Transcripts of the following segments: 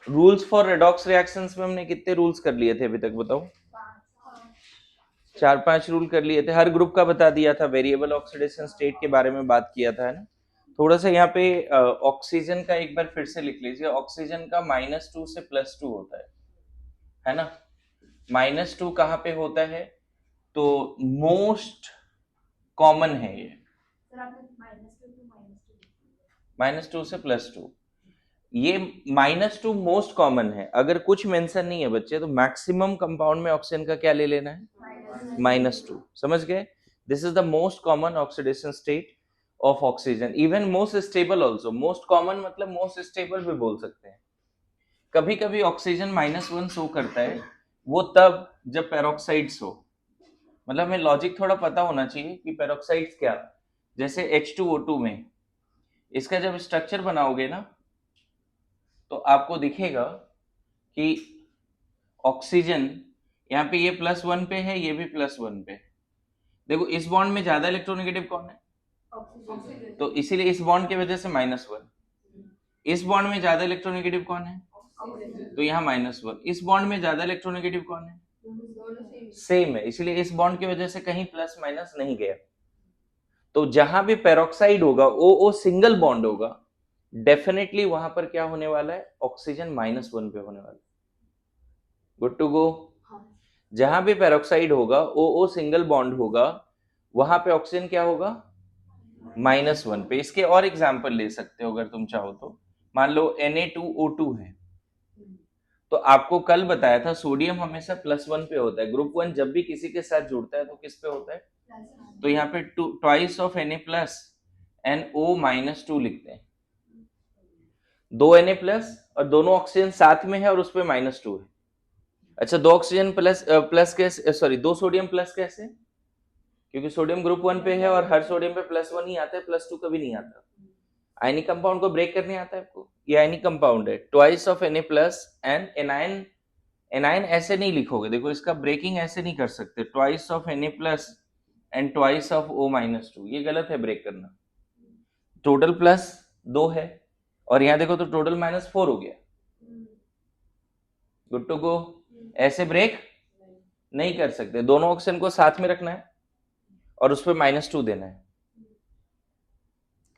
Rules for redox reactions में हमने कितने रूल्स कर लिए थे अभी तक बताओ? 4-5 रूल कर लिए थे, हर ग्रुप का बता दिया था, वेरिएबल ऑक्सीडेशन स्टेट के बारे में बात किया था, है ना। थोड़ा सा यहाँ पे ऑक्सीजन का एक बार फिर से लिख लीजिए। ऑक्सीजन का -2 से +2 होता है ना। -2 कहाँ पे होता है? तो मोस्ट कॉमन है ये, -2 से +2, ये -2 मोस्ट कॉमन है। अगर कुछ मेंशन नहीं है बच्चे तो मैक्सिमम कंपाउंड में ऑक्सीजन का क्या ले लेना है? -2। समझ गए? This is the most common oxidation state of oxygen, even most stable also. Most common मतलब मोस्ट स्टेबल भी बोल सकते हैं। कभी कभी ऑक्सीजन -1 शो करता है, वो तब जब पेरोक्साइड्स हो। मतलब हमें लॉजिक थोड़ा पता होना चाहिए कि पेरोक्साइड्स क्या। जैसे H2O2 में इसका जब स्ट्रक्चर बनाओगे ना तो आपको दिखेगा कि ऑक्सीजन यहाँ पे ये +1 पे है, ये भी +1 पे। देखो इस बॉन्ड में ज्यादा इलेक्ट्रोनेगेटिव कौन है? ऑक्सीजन। तो इसीलिए इस बॉन्ड की वजह से -1। इस बॉन्ड में ज्यादा इलेक्ट्रोनेगेटिव कौन है? ऑक्सीजन। तो यहाँ -1। इस बॉन्ड में ज्यादा इलेक्ट्रोनेगेटिव कौन है? सेम है, इसीलिए इस बॉन्ड की वजह से कहीं प्लस माइनस नहीं गया। तो जहां भी पेरोक्साइड होगा, ओ सिंगल बॉन्ड होगा, डेफिनेटली वहां पर क्या होने वाला है? ऑक्सीजन -1 पे होने वाला है। Good to go. जहां भी पेरोक्साइड होगा, ओ सिंगल बॉन्ड होगा, वहां पे ऑक्सीजन क्या होगा? -1 पे। इसके और एग्जाम्पल ले सकते हो अगर तुम चाहो तो। मान लो Na2O2 है, तो आपको कल बताया था सोडियम हमेशा +1 पे होता है। ग्रुप 1 जब भी किसी के साथ जुड़ता है तो किस पे होता है? तो यहाँ पे ट्वाइस ऑफ Na+ NO-2 लिखते हैं। 2 Na+ और दोनों ऑक्सीजन साथ में है और उस पे -2 है। अच्छा, 2 ऑक्सीजन प्लस प्लस कैसे, सॉरी 2 सोडियम प्लस कैसे? क्योंकि सोडियम ग्रुप 1 पे है और हर सोडियम पे +1 ही आता है, +2 कभी नहीं आता। आयनिक कंपाउंड को ब्रेक करने आता है आपको? ये आयनिक कंपाउंड है। Twice of Na+ and anion. Anion ऐसे नहीं लिखोगे, देखो इसका ब्रेकिंग ऐसे नहीं कर सकते, twice of Na+ and twice of O-2, ये गलत है ब्रेक करना। टोटल +2 है और यहाँ देखो तो टोटल -4 हो गया। Good to go. ऐसे ब्रेक नहीं कर सकते, दोनों ऑक्सीजन को साथ में रखना है और उस पर -2 देना है।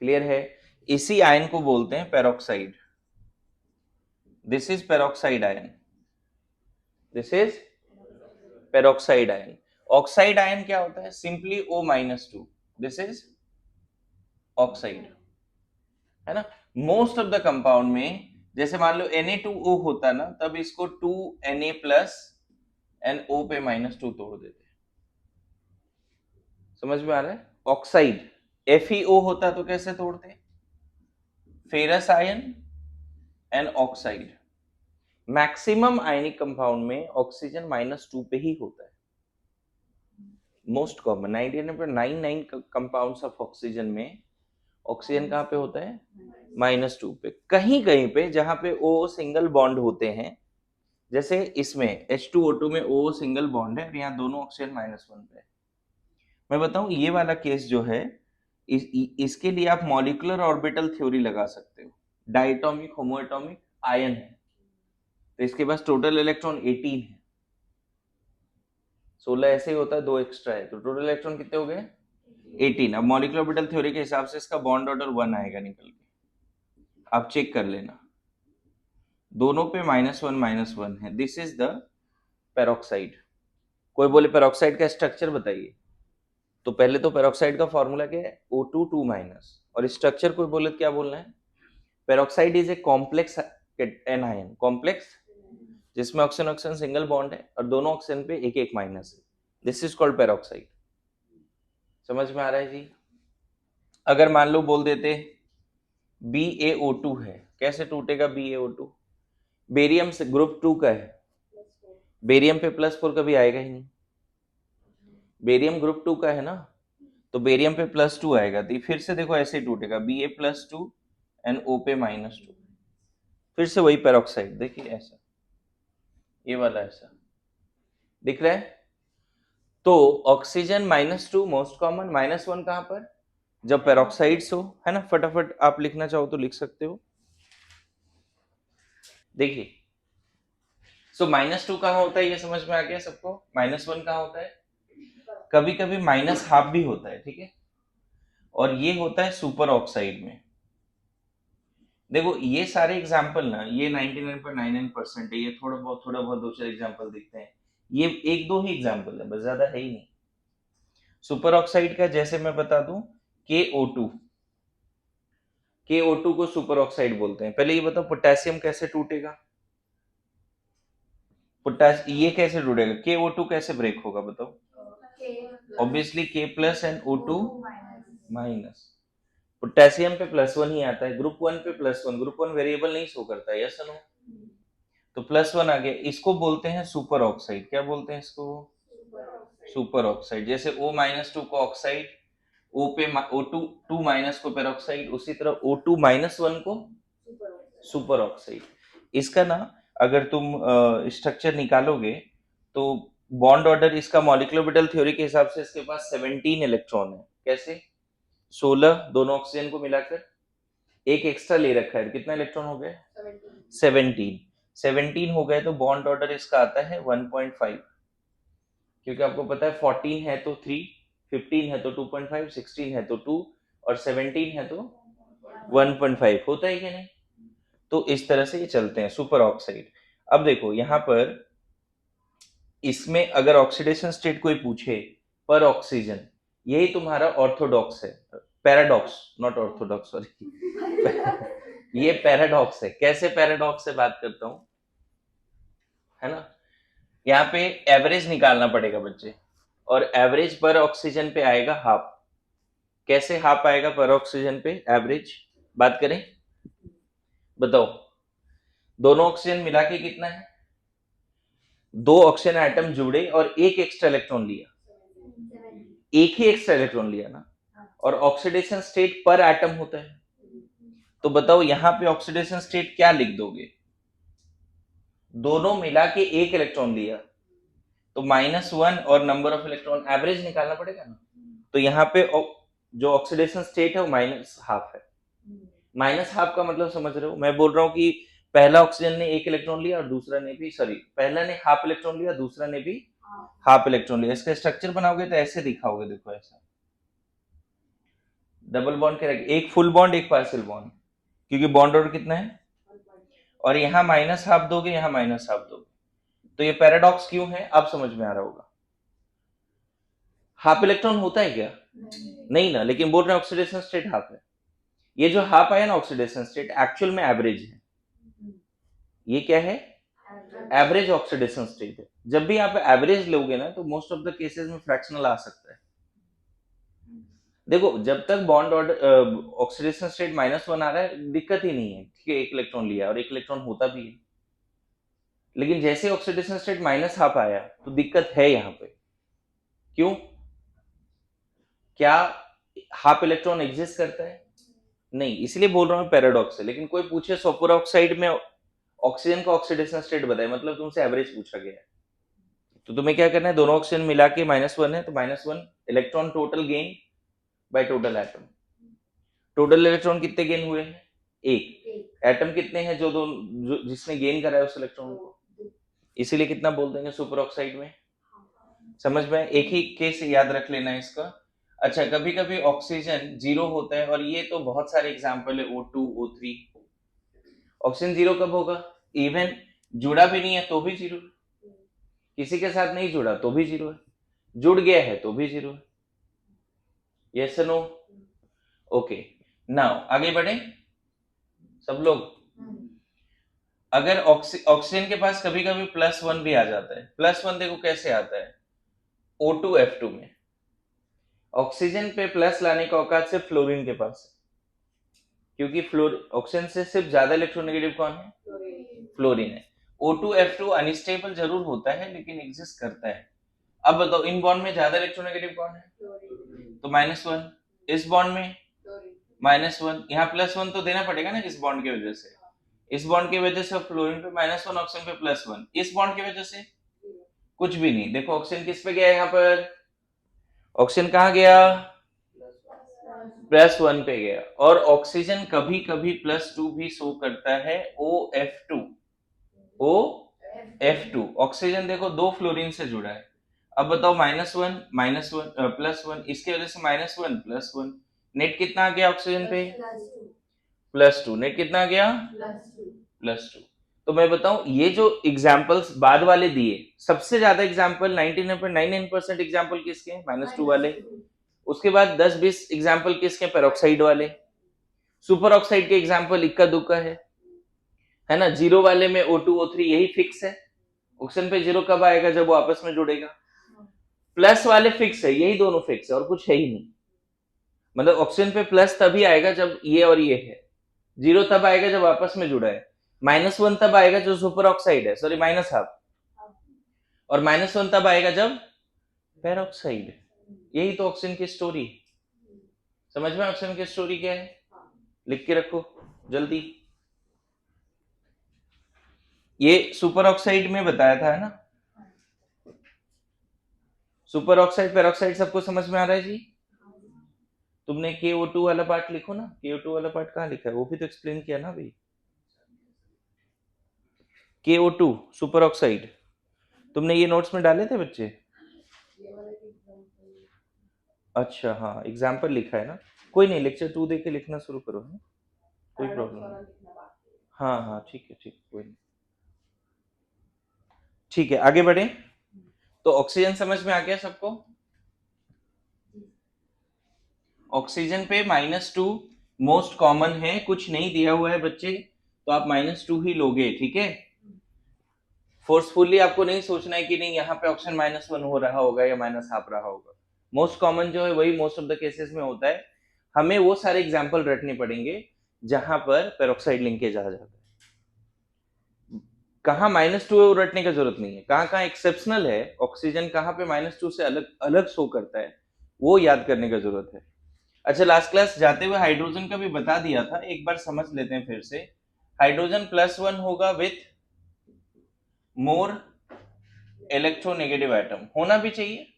क्लियर है? इसी आयन को बोलते हैं peroxide. This is peroxide ion, this is peroxide ion. Oxide ion क्या होता है? Simply O-2, this is oxide, है ना। मोस्ट ऑफ द कंपाउंड में जैसे मान लो Na2O होता ना, तब इसको 2Na+ एंड O पे -2 तोड़ देते। समझ में आ रहा है? ऑक्साइड। FeO होता तो कैसे तोड़ते? Ferrous ion and oxide. Maximum ionic compound में ऑक्सीजन -2 पे ही होता है। Most common 99.99 compounds of oxygen में ऑक्सीजन कहाँ पे होता है? -2 पे। कहीं कहीं पे जहां पे O सिंगल बॉन्ड होते हैं, जैसे इसमें H2O2 में O सिंगल बॉन्ड है और यहाँ दोनों ऑक्सीजन -1 पे है। मैं बताऊं ये वाला केस जो है, इसके लिए आप मॉलिक्यूलर ऑर्बिटल थ्योरी लगा सकते हो। डायटोमिक होमोएटॉमिक आयन है तो इसके पास टोटल इलेक्ट्रॉन 18 है। 16 ऐसे ही होता है, 2 एक्स्ट्रा है, तो टोटल इलेक्ट्रॉन कितने हो गए? 18। अब मॉलिक्यूलर ऑर्बिटल थ्योरी के हिसाब से इसका बॉन्ड ऑर्डर 1 आएगा निकल के, आप चेक कर लेना। दोनों पे -1 है। This is the peroxide. कोई बोले पेरोक्साइड का स्ट्रक्चर बताइए, तो पहले तो पेरोक्साइड का फॉर्मूला क्या है? O2 2-। और स्ट्रक्चर कोई बोले तो क्या बोलना है? Peroxide is a complex anion, complex जिसमें ऑक्सीजन ऑक्सीजन सिंगल बॉन्ड है और दोनों ऑक्सीजन पे एक एक माइनस है। This is called peroxide. समझ में आ रहा है जी? अगर मान लो बोल देते BaO2 है, कैसे टूटेगा BaO2? बेरियम से ग्रुप 2 का है, बेरियम पे +4 कभी आएगा ही नहीं। बेरियम ग्रुप 2 का है ना, तो बेरियम पे +2 आएगा, तो फिर से देखो ऐसे ही टूटेगा, Ba+2 एंड O पे -2। फिर से वही पेरोक्साइड, देखिए ऐसा, ये वाला ऐसा दिख रहा है। तो ऑक्सीजन -2 मोस्ट कॉमन, -1 कहां पर? जब पेरोक्साइड्स हो, है ना। फटाफट आप लिखना चाहो तो लिख सकते हो। देखिए, सो -2 कहाँ होता है, ये समझ में आ गया सबको? -1 कहाँ होता है? कभी कभी -12 भी होता है, ठीक है, और ये होता है सुपर ऑक्साइड में। देखो ये सारे एग्जाम्पल ना, ये 99.99% है, ये थोड़ा बहुत दो चार एग्जाम्पल देखते हैं, ये एक दो ही एग्जाम्पल है, बस ज्यादा है ही नहीं। सुपर ऑक्साइड का जैसे मैं बता दूं, KO2, KO2 को सुपर ऑक्साइड बोलते हैं। पहले ये बताओ पोटेशियम कैसे टूटेगा, ये कैसे टूटेगा, KO2 कैसे ब्रेक होगा बताओ? Obviously K+ and O2 minus. Potassium पे +1 ही आता है, ग्रुप 1 पे +1, ग्रुप 1 वेरिएबल नहीं शो करता है, यस नो? तो +1 आ गया, इसको बोलते हैं सुपर ऑक्साइड। क्या बोलते हैं इसको? Super oxide. जैसे O-2 को ऑक्साइड, O पे O2 2- को पेरोक्साइड, उसी तरह O2-1 को सुपर ऑक्साइड। इसका ना अगर तुम स्ट्रक्चर निकालोगे तो बॉन्ड ऑर्डर इसका मॉलिक्यूलर थ्योरी के हिसाब से इसके पास 17 इलेक्ट्रॉन है। कैसे? 16 दोनों ऑक्सीजन को मिलाकर, एक एक्स्ट्रा ले रखा है, कितना इलेक्ट्रॉन हो गए? 17 हो गए, तो बॉन्ड ऑर्डर इसका आता है 1.5, क्योंकि आपको पता है 14 है तो 3, 15 है तो 2.5, 16 है तो 2 और 17 है तो 1.5, होता है कि नहीं? तो इस तरह से ये चलते हैं सुपर ऑक्साइड। अब देखो यहाँ पर इसमें अगर ऑक्सीडेशन स्टेट कोई पूछे पर ऑक्सीजन, यही तुम्हारा ऑर्थोडॉक्स है, पैराडॉक्स, नॉट ऑर्थोडॉक्स, सॉरी। ये पैराडॉक्स है। कैसे पैराडॉक्स से बात करता हूं, है ना? यहाँ पे एवरेज निकालना पड़ेगा बच्चे, और एवरेज पर ऑक्सीजन पे आएगा हाफ। कैसे हाफ आएगा पर ऑक्सीजन पे एवरेज? बात करें, बताओ। दोनों ऑक्सीजन मिला के कितना है? 2 ऑक्सीजन एटम जुड़े और एक एक्स्ट्रा इलेक्ट्रॉन लिया, एक ही एक्स्ट्रा इलेक्ट्रॉन लिया ना, और ऑक्सीडेशन स्टेट पर एटम होता है। तो बताओ यहाँ पे ऑक्सीडेशन स्टेट क्या लिख दोगे? दोनों मिला के एक इलेक्ट्रॉन लिया, तो -1 और नंबर ऑफ इलेक्ट्रॉन, एवरेज निकालना पड़ेगा ना। तो यहाँ पे जो ऑक्सीडेशन स्टेट है वो -12 है। -12 का मतलब समझ रहे हो? मैं बोल रहा हूँ कि पहला ऑक्सीजन ने एक इलेक्ट्रॉन लिया और दूसरा ने भी, सॉरी, पहला ने हाफ इलेक्ट्रॉन लिया, दूसरा ने भी हाफ इलेक्ट्रॉन लिया। इसका स्ट्रक्चर बनाओगे तो ऐसे दिखाओगे, देखो ऐसा डबल बॉन्ड के रख, एक फुल बॉन्ड एक पार्शियल बॉन्ड, क्योंकि बॉन्ड ऑर्डर कितना है, और यहाँ -12 दोगे, यहाँ -12 दोगे, तो ये पैराडॉक्स क्यों है अब समझ में आ रहा होगा। हाफ इलेक्ट्रॉन होता है क्या? नहीं ना, लेकिन बोल रहे हैं ऑक्सीडेशन स्टेट हाफ है। ये जो हाफ आया ना ऑक्सीडेशन स्टेट, एक्चुअल में एवरेज है। ये क्या है? एवरेज ऑक्सीडेशन स्टेट है। जब भी आप एवरेज लोगे ना तो मोस्ट ऑफ द केसेस में फ्रैक्शनल आ सकता है। देखो जब तक बॉन्ड ऑर्डर ऑक्सीडेशन स्टेट -1 आ रहा है दिक्कत ही नहीं है, ठीक है, एक इलेक्ट्रॉन लिया और एक इलेक्ट्रॉन होता भी है। लेकिन जैसे ऑक्सीडेशन स्टेट -12 आया तो दिक्कत है यहाँ पे। क्यों? क्या हाफ इलेक्ट्रॉन एग्जिस्ट करता है? नहीं, इसलिए बोल रहा हूँ पैराडॉक्स है। लेकिन कोई पूछे सुपर ऑक्साइड में ऑक्सीजन का ऑक्सीडेशन स्टेट बताए, मतलब तुमसे एवरेज पूछा गया है, तो तुम्हें क्या करना है, दोनों ऑक्सीजन मिला के -1 है तो -1 electron total gain by total atom. Total electron कितने गेन हुए हैं? एक। एटम कितने हैं जिसने गेन करा है उस इलेक्ट्रॉन को? इसीलिए कितना बोल देंगे सुपर ऑक्साइड में। समझ में? एक ही केस याद रख लेना है इसका। अच्छा, कभी कभी ऑक्सीजन 0 होता है, और ये तो बहुत सारे एग्जाम्पल है, O2 O3। ऑक्सीजन 0 कब होगा? इवन जुड़ा भी नहीं है तो भी 0, किसी के साथ नहीं जुड़ा तो भी 0 है, जुड़ गया है तो भी 0 है। Yes no? ओके, नाउ आगे बढ़े सब लोग। अगर ऑक्सीजन के पास कभी कभी +1 भी आ जाता है। +1 देखो कैसे आता है, O2F2 में। ऑक्सीजन पे प्लस लाने का औकात सिर्फ फ्लोरीन के पास है, क्योंकि ऑक्सीजन से सिर्फ ज्यादा इलेक्ट्रोनेगेटिव कौन है? फ्लोरीन है। O2F2 अनस्टेबल जरूर होता है लेकिन एग्जिस्ट करता है। अब बताओ इन बॉन्ड में ज्यादा इलेक्ट्रोनेगेटिव कौन है? तो -1। इस बॉन्ड में -1, यहाँ +1 तो देना पड़ेगा ना इस बॉन्ड की वजह से। इस बॉन्ड की वजह से फ्लोरीन पे -1, ऑक्सीजन पे +1। इस बॉन्ड की वजह से कुछ भी नहीं। देखो ऑक्सीजन किस पे गया, यहाँ पर ऑक्सीजन कहाँ गया? +1 पे गया। और ऑक्सीजन कभी कभी +2 भी शो करता है, OF2। O F2। ऑक्सीजन देखो 2 फ्लोरीन से जुड़ा है। अब बताओ -1 +1, इसके वजह से -1 +1, नेट कितना आ गया ऑक्सीजन पे? +2। नेट कितना आ गया? +2। तो मैं बताऊं, ये जो एग्जाम्पल्स बाद वाले दिए, सबसे ज्यादा एग्जाम्पल 99.99% एग्जाम्पल किसके? -2 वाले। उसके बाद 10-20 एग्जाम्पल किसके? पेरोक्साइड वाले। सुपर ऑक्साइड के एग्जाम्पल इक्का दुक्का है ना। जीरो वाले में O2 O3 यही फिक्स है। ऑक्सीजन पे जीरो कब आएगा? जब वो आपस में जुड़ेगा। प्लस वाले फिक्स है, यही दोनों फिक्स है और कुछ है ही नहीं। मतलब ऑक्सीजन पे प्लस तभी आएगा जब ये और ये है, जीरो तब आएगा जब आपस में जुड़ा है, -1 तब आएगा जो सुपर ऑक्साइड है, सॉरी -1/2, और -1 तब आएगा जब पेरोक्साइड। यही तो ऑक्सीजन की स्टोरी। समझ में ऑक्सीजन की स्टोरी क्या है? लिख के रखो जल्दी। ये सुपर ऑक्साइड में बताया था, है ना। सुपर ऑक्साइड पेरोक्साइड सबको समझ में आ रहा है जी? तुमने KO2 वाला पार्ट लिखो ना। KO2 वाला पार्ट कहाँ लिखा है? वो भी तो एक्सप्लेन किया ना अभी। KO2 सुपर ऑक्साइड तुमने ये नोट्स में डाले थे बच्चे? अच्छा हाँ, एग्जाम्पल लिखा है ना। कोई नहीं, लेक्चर 2 देके लिखना शुरू करो, है? कोई प्रॉब्लम नहीं। हाँ हाँ ठीक है, ठीक, कोई नहीं। ठीक है, आगे बढ़े। तो ऑक्सीजन समझ में आ गया सबको? ऑक्सीजन पे -2 मोस्ट कॉमन है, कुछ नहीं दिया हुआ है बच्चे, तो आप -2 ही लोगे, ठीक है। फोर्सफुली आपको नहीं सोचना है कि नहीं यहाँ पे ऑक्सीजन -1 हो रहा होगा या -1/2 रहा होगा। मोस्ट कॉमन जो है वही मोस्ट ऑफ द केसेस में होता है। हमें वो सारे एग्जाम्पल रटने पड़ेंगे जहां पर पेरोक्साइड लिंकेज आ जाता है। कहाँ -2 है वो रटने की जरूरत नहीं है। कहाँ कहाँ एक्सेप्शनल है, ऑक्सीजन कहाँ पे -2 से अलग अलग शो करता है, वो याद करने की जरूरत है। अच्छा, लास्ट क्लास जाते हुए हाइड्रोजन का भी बता दिया था, एक बार समझ लेते हैं फिर से। हाइड्रोजन +1 होगा विथ मोर इलेक्ट्रोनेगेटिव एटम, होना भी चाहिए।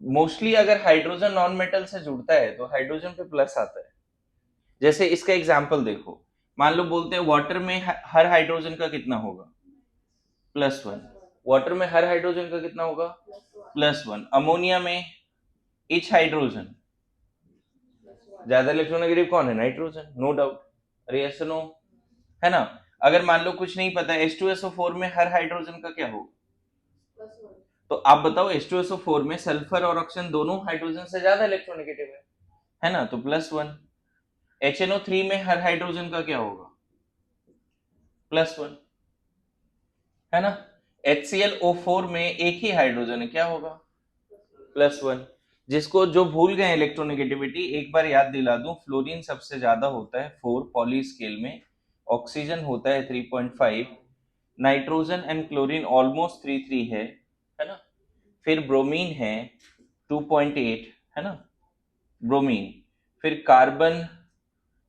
मोस्टली अगर हाइड्रोजन नॉन मेटल से जुड़ता है तो हाइड्रोजन पे प्लस आता है। जैसे इसका एग्जाम्पल देखो, मान लो बोलते हैं वाटर में हर हाइड्रोजन का कितना होगा? +1। वाटर में हर हाइड्रोजन का कितना होगा? +1। अमोनिया में इच हाइड्रोजन ज्यादा इलेक्ट्रोनेगेटिव कौन है? Nitrogen, no doubt. अरे यस नो, है ना। अगर मान लो कुछ नहीं पता, H2SO4 में हर हाइड्रोजन का क्या होगा? तो आप बताओ, H2SO4 में सल्फर और ऑक्सीजन दोनों हाइड्रोजन से ज्यादा इलेक्ट्रोनेगेटिव है ना, तो +1। HNO3 में हर हाइड्रोजन का क्या होगा? +1, है ना। HClO4 में एक ही हाइड्रोजन है, क्या होगा? +1। जिसको जो भूल गए इलेक्ट्रोनेगेटिविटी, एक बार याद दिला दूं, फ्लोरीन सबसे ज्यादा होता है 4 पॉली स्केल में, ऑक्सीजन होता है 3.5, नाइट्रोजन एंड क्लोरीन ऑलमोस्ट 3 है ना। फिर ब्रोमीन है 2.8, है ना, ब्रोमीन। फिर कार्बन,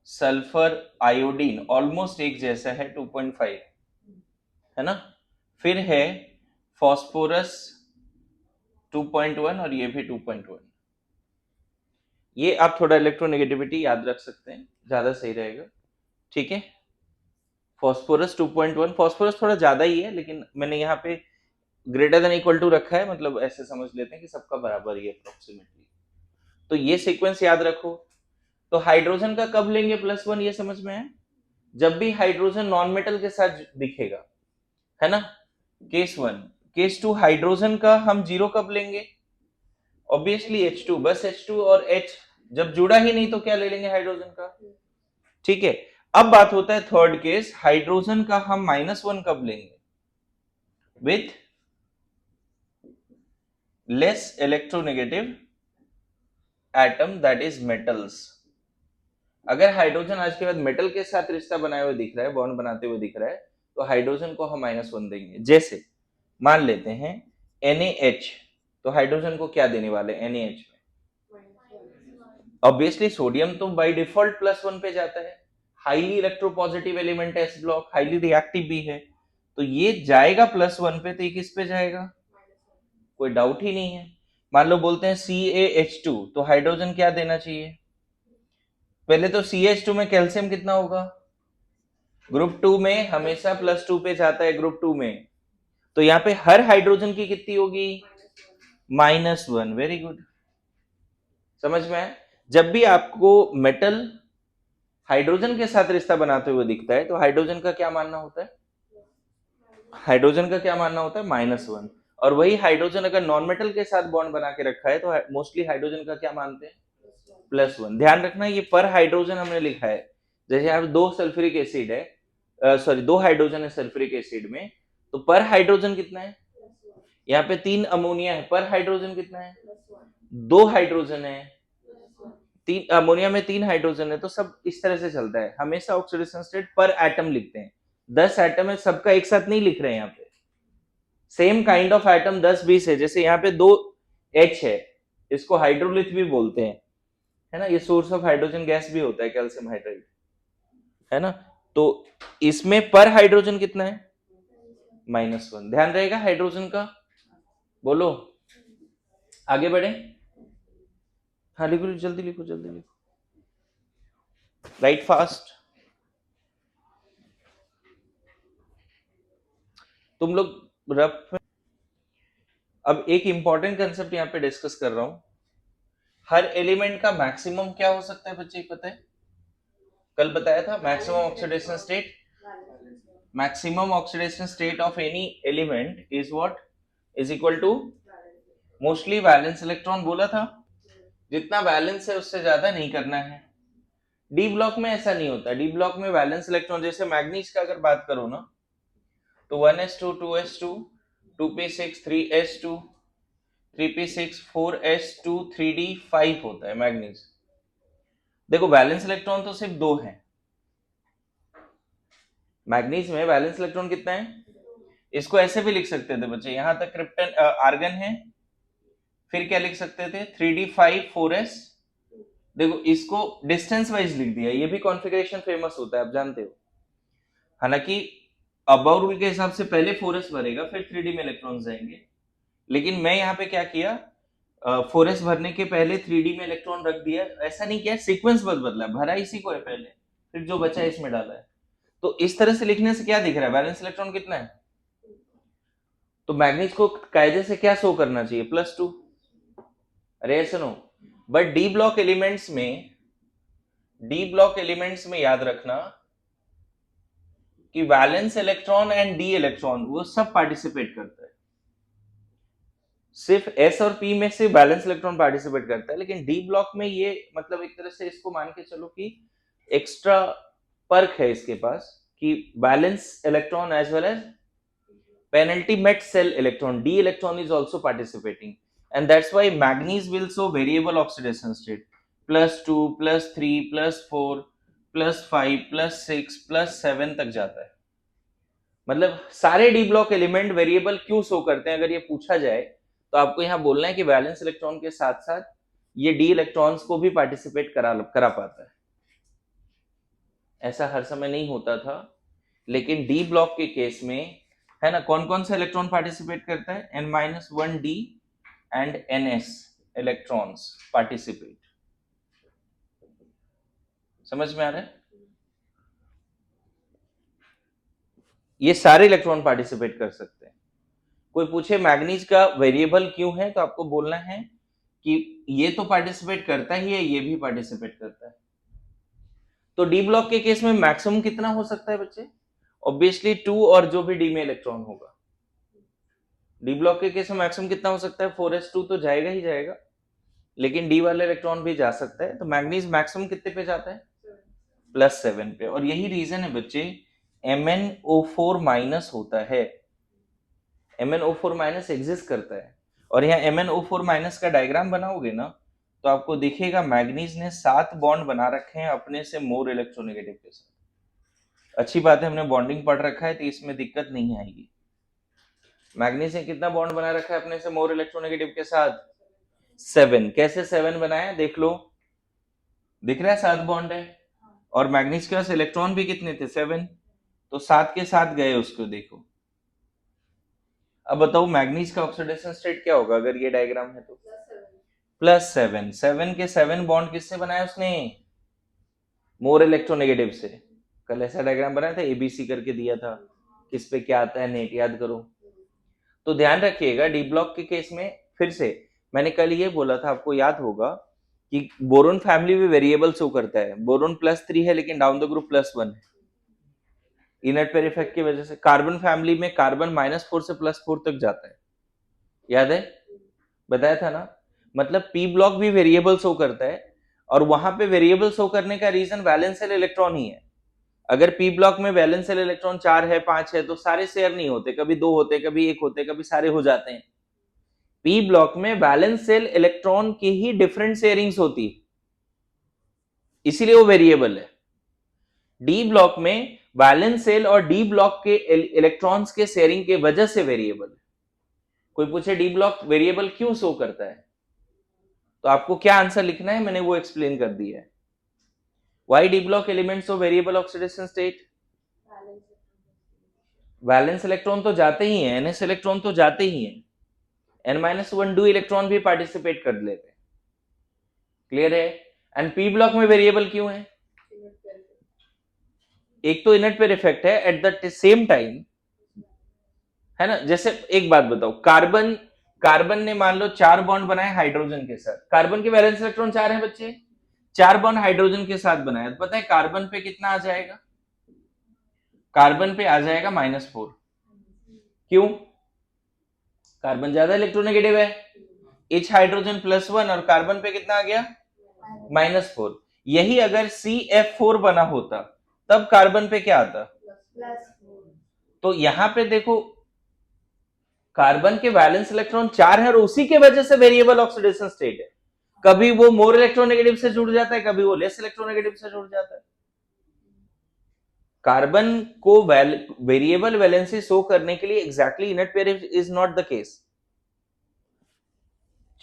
सल्फर, आयोडीन ऑलमोस्ट एक जैसा है 2.5, है ना। फिर है फॉस्फोरस 2.1 और ये भी 2.1। ये आप थोड़ा इलेक्ट्रोनेगेटिविटी याद रख सकते हैं, ज्यादा सही रहेगा, ठीक है। फॉस्फोरस 2.1, फॉस्फोरस थोड़ा ज्यादा ही है, लेकिन मैंने यहाँ पे >= रखा है, मतलब ऐसे समझ लेते हैं कि सबका बराबर ही है अप्रोक्सीमेटली। तो ये सीक्वेंस याद रखो। तो हाइड्रोजन का कब लेंगे +1, ये समझ में है? जब भी हाइड्रोजन नॉन मेटल के साथ दिखेगा, है ना। केस 1। केस 2, हाइड्रोजन का हम जीरो कब लेंगे? ऑब्वियसली H2, बस H2 और H जब जुड़ा ही नहीं तो क्या ले लेंगे हाइड्रोजन का, ठीक है। अब बात होता है थर्ड केस, हाइड्रोजन का हम -1 कब लेंगे? With less electronegative atom, that is metals. अगर हाइड्रोजन आज के बाद मेटल के साथ रिश्ता बनाए हुए दिख रहा है, बॉन्ड बनाते हुए दिख रहा है, तो हाइड्रोजन को हम -1 देंगे। जैसे मान लेते हैं NaH, तो हाइड्रोजन को क्या देने वाले NaH में? ऑब्वियसली सोडियम तो बाय डिफॉल्ट +1 पे जाता है, हाईली इलेक्ट्रोपॉजिटिव एलिमेंट है, S ब्लॉक हाईली रिएक्टिव भी है, तो ये जाएगा +1 पे, तो ये किस पे जाएगा? कोई डाउट ही नहीं है। मान लो बोलते हैं CaH2, तो हाइड्रोजन क्या देना चाहिए? पहले तो CH2 में कैल्शियम कितना होगा? ग्रुप 2 में हमेशा +2 पे जाता है ग्रुप 2 में, तो यहाँ पे हर हाइड्रोजन की कितनी होगी? -1। वेरी गुड, समझ में आया? जब भी आपको मेटल हाइड्रोजन के साथ रिश्ता बनाते हुए दिखता है तो हाइड्रोजन का क्या मानना होता है? हाइड्रोजन का क्या मानना होता है? -1। और वही हाइड्रोजन अगर नॉन मेटल के साथ बॉन्ड बना के रखा है तो मोस्टली हाइड्रोजन का क्या मानते हैं? +1। ध्यान रखना ये पर हाइड्रोजन हमने लिखा है, जैसे यहाँ पे 2 सल्फ्यूरिक एसिड है, सॉरी 2 हाइड्रोजन है सल्फ्यूरिक एसिड में, तो पर हाइड्रोजन कितना है? यहाँ पे 3 अमोनिया है, पर हाइड्रोजन कितना है? 2 हाइड्रोजन है, 3 अमोनिया में 3 हाइड्रोजन है, तो सब इस तरह से चलता है, हमेशा ऑक्सीडेशन स्टेट पर एटम लिखते हैं। 10 एटम है, सबका एक साथ नहीं लिख रहे हैं यहाँ पे, सेम काइंड ऑफ एटम 10-20 है। जैसे यहाँ पे 2 H है, इसको हाइड्रोलिथ भी बोलते हैं, है ना, ये सोर्स ऑफ हाइड्रोजन गैस भी होता है कैल्शियम हाइड्राइड, है ना। तो इसमें पर हाइड्रोजन कितना है? -1। ध्यान रहेगा हाइड्रोजन का, बोलो आगे बढ़े। हाँ लिखो, जल्दी लिखो, जल्दी लिखो, राइट फास्ट। तुम लोग रफ। अब एक इंपॉर्टेंट कंसेप्ट यहाँ पे डिस्कस कर रहा हूं, हर एलिमेंट का मैक्सिमम क्या हो सकता है बच्चे, पता है? कल बताया था maximum oxidation state, maximum oxidation state of any element is what? Is equal to mostly valence electron, बोला था। जितना बैलेंस है उससे ज्यादा नहीं करना है। डी ब्लॉक में ऐसा नहीं होता, डी ब्लॉक में बैलेंस इलेक्ट्रॉन, जैसे मैग्नीज का अगर बात करो ना, तो 1s2 2s2 2p6 3s2 3p6 4s2 3d5 होता है मैग्नीज। देखो बैलेंस इलेक्ट्रॉन तो सिर्फ 2 है, मैग्नीज में बैलेंस इलेक्ट्रॉन कितना है? इसको ऐसे भी लिख सकते थे बच्चे, यहां तक क्रिप्टन आर्गन है, फिर क्या लिख सकते थे? 3d5 4s। देखो इसको डिस्टेंस वाइज लिख दिया, ये भी कॉन्फ़िगरेशन फेमस होता है, आप जानते हो। हालांकि अबव रूल के हिसाब से पहले 4s भरेगा फिर 3d में इलेक्ट्रॉन्स जाएंगे, लेकिन मैं यहाँ पे क्या किया, 4s भरने के पहले 3d में इलेक्ट्रॉन रख दिया, ऐसा नहीं किया, सीक्वेंस बस बदला, भरा इसी को है पहले, फिर जो बचा इसमें डाला है। तो इस तरह से लिखने से क्या दिख रहा है? बैलेंस इलेक्ट्रॉन कितना है? तो मैग्नीज को कायदे से क्या शो करना चाहिए? +2। अरे ऐसे no, but D block elements में, डी ब्लॉक एलिमेंट्स में याद रखना कि valence electron and D electron वो सब पार्टिसिपेट करता है, सिर्फ एस और पी में से बैलेंस इलेक्ट्रॉन पार्टिसिपेट करता है, लेकिन डी ब्लॉक में ये मतलब एक तरह से इसको मान के चलो कि एक्स्ट्रा पर्क है इसके पास कि valence electron as well as penultimate shell electron, D electron is also participating, and that's why manganese will show variable oxidation state, +2 +3 +4 +5 +6 +7 तक जाता है। मतलब सारे डी ब्लॉक एलिमेंट वेरिएबल क्यों शो करते हैं, अगर ये पूछा जाए तो आपको यहाँ बोलना है कि वैलेंस इलेक्ट्रॉन के साथ साथ ये डी इलेक्ट्रॉन्स को भी पार्टिसिपेट करा पाता है। ऐसा हर समय नहीं होता था, लेकिन डी ब्लॉक के केस में, है ना, कौन कौन सा इलेक्ट्रॉन पार्टिसिपेट करता है? n-1d and ns electrons participate. समझ में आ रहा है? ये सारे इलेक्ट्रॉन पार्टिसिपेट कर सकते हैं। कोई पूछे मैग्नीज का वेरिएबल क्यों है, तो आपको बोलना है कि ये तो पार्टिसिपेट करता ही है, ये भी पार्टिसिपेट करता है। तो डी ब्लॉक के केस में मैक्सिमम कितना हो सकता है बच्चे? ऑब्वियसली 2 और जो भी डी में इलेक्ट्रॉन होगा। डी ब्लॉक के केस में मैक्सिमम कितना हो सकता है? 4s2 तो जाएगा ही जाएगा, लेकिन डी वाले इलेक्ट्रॉन भी जा सकता है। तो मैग्नीज मैक्सिमम कितने पे जाता है? +7 पे। और यही रीजन है बच्चे MnO4- होता है, MnO4- एग्जिस्ट करता है। और यहाँ MnO4- का डायग्राम बनाओगे ना, तो आपको दिखेगा मैग्नीज ने 7 बॉन्ड बना रखे हैं अपने से मोर इलेक्ट्रोनेगेटिव के साथ। अच्छी बात है हमने बॉन्डिंग पढ़ रखा है, तो इसमें दिक्कत नहीं आएगी। मैग्नीज ने कितना बॉन्ड बना रखा है अपने से मोर इलेक्ट्रोनेगेटिव के साथ? 7। कैसे 7 बनाया देख लो, दिख रहा है 7 बॉन्ड है, और मैग्नीज के पास इलेक्ट्रॉन भी कितने थे? 7, तो 7 के साथ गए उसको, देखो। अब बताओ मैग्नीज का ऑक्सीडेशन स्टेट क्या होगा अगर ये डायग्राम है तो? +7। 7 के 7 बॉन्ड किससे बनाया उसने? मोर इलेक्ट्रोनेगेटिव से। कल ऐसा डायग्राम बनाया था, एबीसी करके दिया था, किस पे क्या आता है नेट याद करो। तो ध्यान रखिएगा डी ब्लॉक के केस में, फिर से मैंने कल ये बोला था, आपको याद होगा कि बोरोन फैमिली में वेरिएबल शो करता है, बोरोन +3 है लेकिन डाउन द ग्रुप +1 है, इनर्ट पेयर इफेक्ट की वजह से। कार्बन फैमिली में कार्बन -4 से +4 तक जाता है, याद है, बताया था ना। मतलब पी ब्लॉक भी वेरिएबल शो करता है, और वहां पे वेरिएबल शो करने का रीजन वैलेंस शेल इलेक्ट्रॉन ही है। अगर पी ब्लॉक में वैलेंस शेल इलेक्ट्रॉन 4 है 5 है तो सारे शेयर नहीं होते, कभी 2 होते, कभी 1 होते, कभी सारे हो जाते हैं। पी ब्लॉक में वैलेंस शेल इलेक्ट्रॉन की ही डिफरेंट शेयरिंग्स होती है, इसीलिए वो वेरिएबल है। डी ब्लॉक में वैलेंस शेल और डी ब्लॉक के इलेक्ट्रॉन्स के शेयरिंग के वजह से वेरिएबल है। कोई पूछे डी ब्लॉक वेरिएबल क्यों शो करता है, तो आपको क्या आंसर लिखना है, मैंने वो एक्सप्लेन कर दिया है। Why d block elements of variable oxidation state? Valence electron तो जाते ही हैं, ns इलेक्ट्रॉन तो जाते ही हैं, n-1 डू इलेक्ट्रॉन भी पार्टिसिपेट कर लेते हैं, क्लियर है। एंड पी ब्लॉक में वेरिएबल क्यों है, एक तो इनर्ट पेयर इफेक्ट है, एट द सेम टाइम, है ना। जैसे एक बात बताओ, कार्बन ने मान लो 4 बॉन्ड बनाए हाइड्रोजन के साथ, कार्बन के वैलेंस इलेक्ट्रॉन 4 है बच्चे, 4 बॉन्ड हाइड्रोजन के साथ बनाया, तो पता है कार्बन पे कितना आ जाएगा, कार्बन पे आ जाएगा -4। क्यों, कार्बन ज्यादा इलेक्ट्रोनेगेटिव है, H हाइड्रोजन +1 और कार्बन पे कितना आ गया -4। यही अगर CF4 बना होता तब कार्बन पे क्या आता, तो यहां पे देखो कार्बन के वैलेंस इलेक्ट्रॉन 4 है और उसी के वजह से वेरिएबल ऑक्सीडेशन स्टेट है, कभी वो मोर इलेक्ट्रोनेगेटिव से जुड़ जाता है, कभी वो लेस इलेक्ट्रोनेगेटिव से जुड़ जाता है। कार्बन को वेरिएबल वैलेंसी शो करने के लिए exactly inert pair is not the case.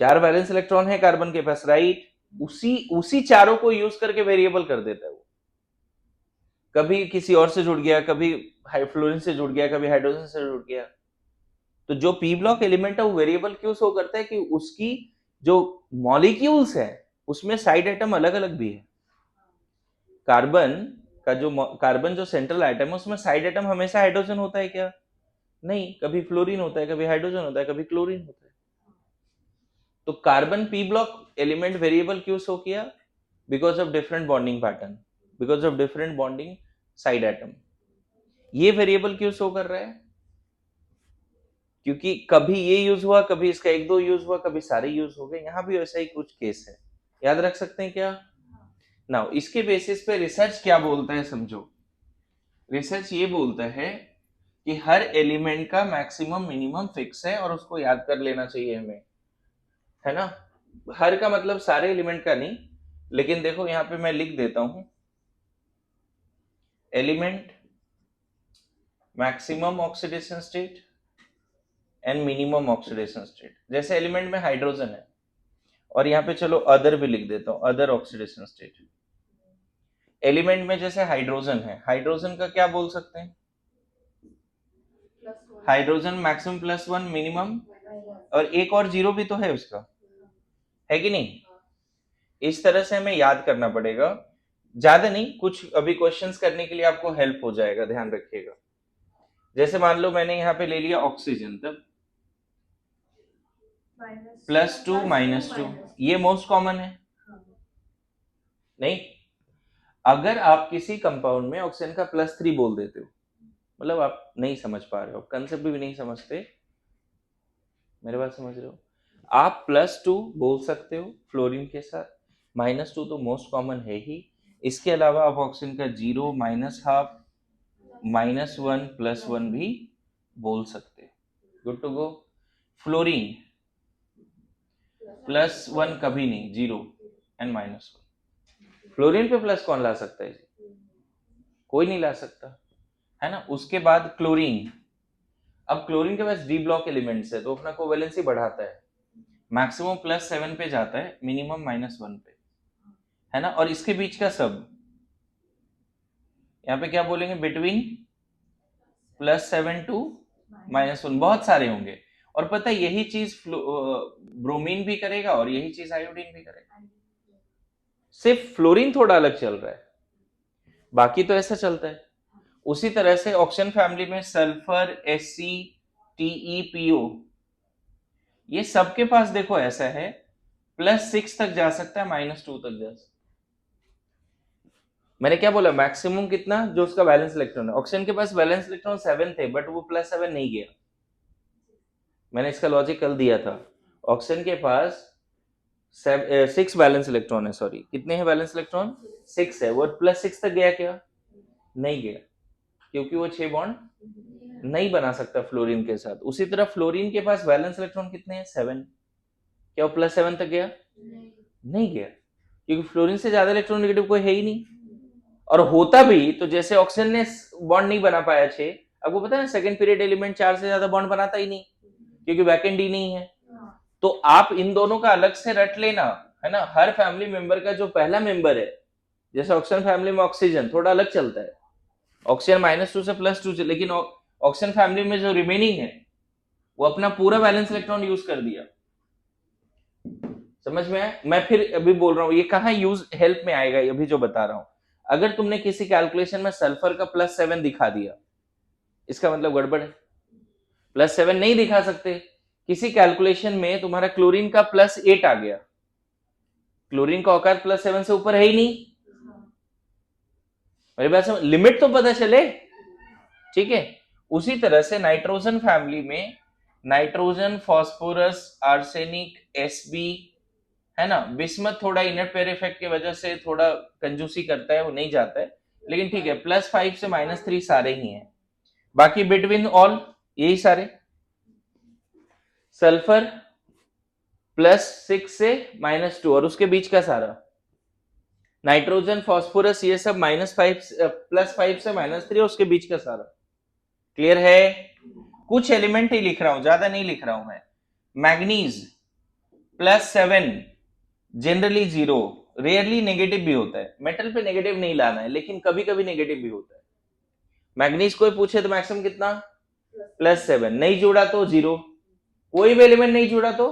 4 valence electron है कार्बन के पास, राइट, उसी चारों को यूज करके वेरिएबल कर देता है वो, कभी किसी और से जुड़ गया, कभी फ्लोरीन से जुड़ गया, कभी हाइड्रोजन से जुड़ गया। तो जो पी ब्लॉक एलिमेंट है वो वेरिएबल क्यों शो करता है, कि उसकी जो मॉलिक्यूल्स है उसमें साइड एटम अलग अलग भी है। कार्बन जो सेंट्रल आइटम है उसमें साइड एटम हमेशा हाइड्रोजन होता है क्या, नहीं, कभी फ्लोरीन होता है, कभी हाइड्रोजन होता है, कभी क्लोरीन होता है। तो carbon P block element variable क्यों शो किया, because of different bonding pattern, because of different bonding side atom. ये वेरिएबल क्यों शो कर रहा है, क्योंकि कभी ये यूज हुआ, कभी इसका 1-2 यूज हुआ, कभी सारे यूज हो गए। यहां भी वैसा ही कुछ केस है, याद रख सकते हैं क्या। नाउ इसके बेसिस पे रिसर्च क्या बोलता है समझो, रिसर्च ये बोलता है कि हर एलिमेंट का मैक्सिमम मिनिमम फिक्स है और उसको याद कर लेना चाहिए हमें, है ना। हर का मतलब सारे एलिमेंट का नहीं, लेकिन देखो यहां पे मैं लिख देता हूं, element maximum oxidation state and minimum oxidation state. जैसे एलिमेंट में हाइड्रोजन है, और यहाँ पे चलो अदर भी लिख देता हूं, अदर ऑक्सीडेशन स्टेट। एलिमेंट में जैसे हाइड्रोजन है, हाइड्रोजन का क्या बोल सकते हैं, हाइड्रोजन मैक्सिमम +1 मिनिमम, और एक और 0 भी तो है उसका, है कि नहीं। इस तरह से हमें याद करना पड़ेगा, ज्यादा नहीं, कुछ अभी क्वेश्चंस करने के लिए आपको हेल्प हो जाएगा, ध्यान रखिएगा। जैसे मान लो मैंने यहाँ पे ले लिया ऑक्सीजन, तब +2 -2, ये मोस्ट कॉमन है, नहीं। अगर आप किसी कंपाउंड में ऑक्सीजन का +3 बोल देते हो, मतलब आप नहीं समझ पा रहे हो, कंसेप्ट भी नहीं समझते, मेरे बात समझ रहे हो, आप +2 बोल सकते हो फ्लोरीन के साथ, -2 तो मोस्ट कॉमन है ही, इसके अलावा आप ऑक्सीजन का 0, -12, -1, +1 भी बोल सकते हो, गुड टू गो। फ्लोरीन +1 कभी नहीं, 0 एंड -1। फ्लोरीन पे प्लस कौन ला सकता है, कोई नहीं ला सकता, है ना। उसके बाद क्लोरीन, अब क्लोरीन के पास डी ब्लॉक एलिमेंट्स है तो अपना कोवेलेंसी बढ़ाता है, मैक्सिमम +7 पे जाता है, मिनिमम -1 पे, है ना। और इसके बीच का सब यहाँ पे क्या बोलेंगे, बिटवीन +7 टू -1, बहुत सारे होंगे। और पता है यही चीज ब्रोमीन भी करेगा और यही चीज आयोडीन भी करेगा, सिर्फ फ्लोरीन थोड़ा अलग चल रहा है। बाकी तो ऐसा चलता है। उसी तरह से ऑक्सीजन फैमिली में सल्फर, SC, TePO, ये सबके पास देखो ऐसा है, +6 तक जा सकता है, -2 तक जा सकता है। मैंने क्या बोला, मैक्सिमम कितना, जो उसका वैलेंस इलेक्ट्रॉन है। ऑक्सीजन के पास वैलेंस इलेक्ट्रॉन 7 थे, बट वो +7 नहीं गया। मैंने इसका लॉजिक कल दिया था। ऑक्सीजन के पास 6 वैलेंस इलेक्ट्रॉन है, सॉरी, कितने हैं वैलेंस इलेक्ट्रॉन, 6 है। वो +6 तक गया क्या, नहीं गया, क्योंकि वो 6 बॉन्ड नहीं बना सकता फ्लोरीन के साथ। उसी तरह फ्लोरीन के पास वैलेंस इलेक्ट्रॉन कितने हैं, 7। क्या वो +7 तक गया, नहीं गया, क्योंकि फ्लोरीन से ज्यादा इलेक्ट्रॉन नेगेटिव कोई है ही नहीं। और होता भी तो जैसे ऑक्सीजन ने बॉन्ड नहीं बना पाया 6, आपको पता है ना, सेकंड पीरियड एलिमेंट 4 से ज्यादा बॉन्ड बनाता ही नहीं, क्योंकि वैकेंट ही नहीं है। तो आप इन दोनों का अलग से रट लेना, है ना। हर फैमिली मेंबर का जो पहला मेंबर है, जैसे ऑक्सीजन फैमिली में ऑक्सीजन थोड़ा अलग चलता है, ऑक्सीजन -2 से +2, लेकिन ऑक्सीजन फैमिली में जो रिमेनिंग है वो अपना पूरा वैलेंस इलेक्ट्रॉन यूज कर दिया। समझ में आया? मैं फिर अभी बोल रहा हूं, ये कहां यूज हेल्प में आएगा, ये अभी जो बता रहा हूं। अगर तुमने किसी कैलकुलेशन में सल्फर का +7 दिखा दिया, इसका मतलब गड़बड़ है। +7 नहीं दिखा सकते। किसी कैलकुलेशन में तुम्हारा क्लोरीन का +8 आ गया, क्लोरीन का औकात +7 से ऊपर है ही नहीं। मेरी बात समझ, लिमिट तो पता चले, ठीक है। उसी तरह से नाइट्रोजन फैमिली में नाइट्रोजन, फास्फोरस, आर्सेनिक, Sb, है ना। बिस्मथ थोड़ा इनर पेयर इफेक्ट की वजह से थोड़ा कंजूसी करता है, वो नहीं जाता है, लेकिन ठीक है। +5 से -3 सारे ही हैं। बाकी बिटवीन ऑल यही सारे। सल्फर +6 से -2, और उसके बीच का सारा नाइट्रोजन, फास्फोरस, ये सब +5 से -3, उसके बीच का सारा। क्लियर है? कुछ एलिमेंट ही लिख रहा हूं, ज्यादा नहीं लिख रहा हूं मैं। मैग्नीज +7, जनरली 0, रेयरली नेगेटिव भी होता है। मेटल पे नेगेटिव नहीं लाना है, लेकिन कभी कभी नेगेटिव भी होता है। मैग्नीज कोई पूछे तो मैक्सिमम कितना, +7, नहीं जुड़ा तो 0, कोई भी एलिमेंट नहीं जुड़ा तो।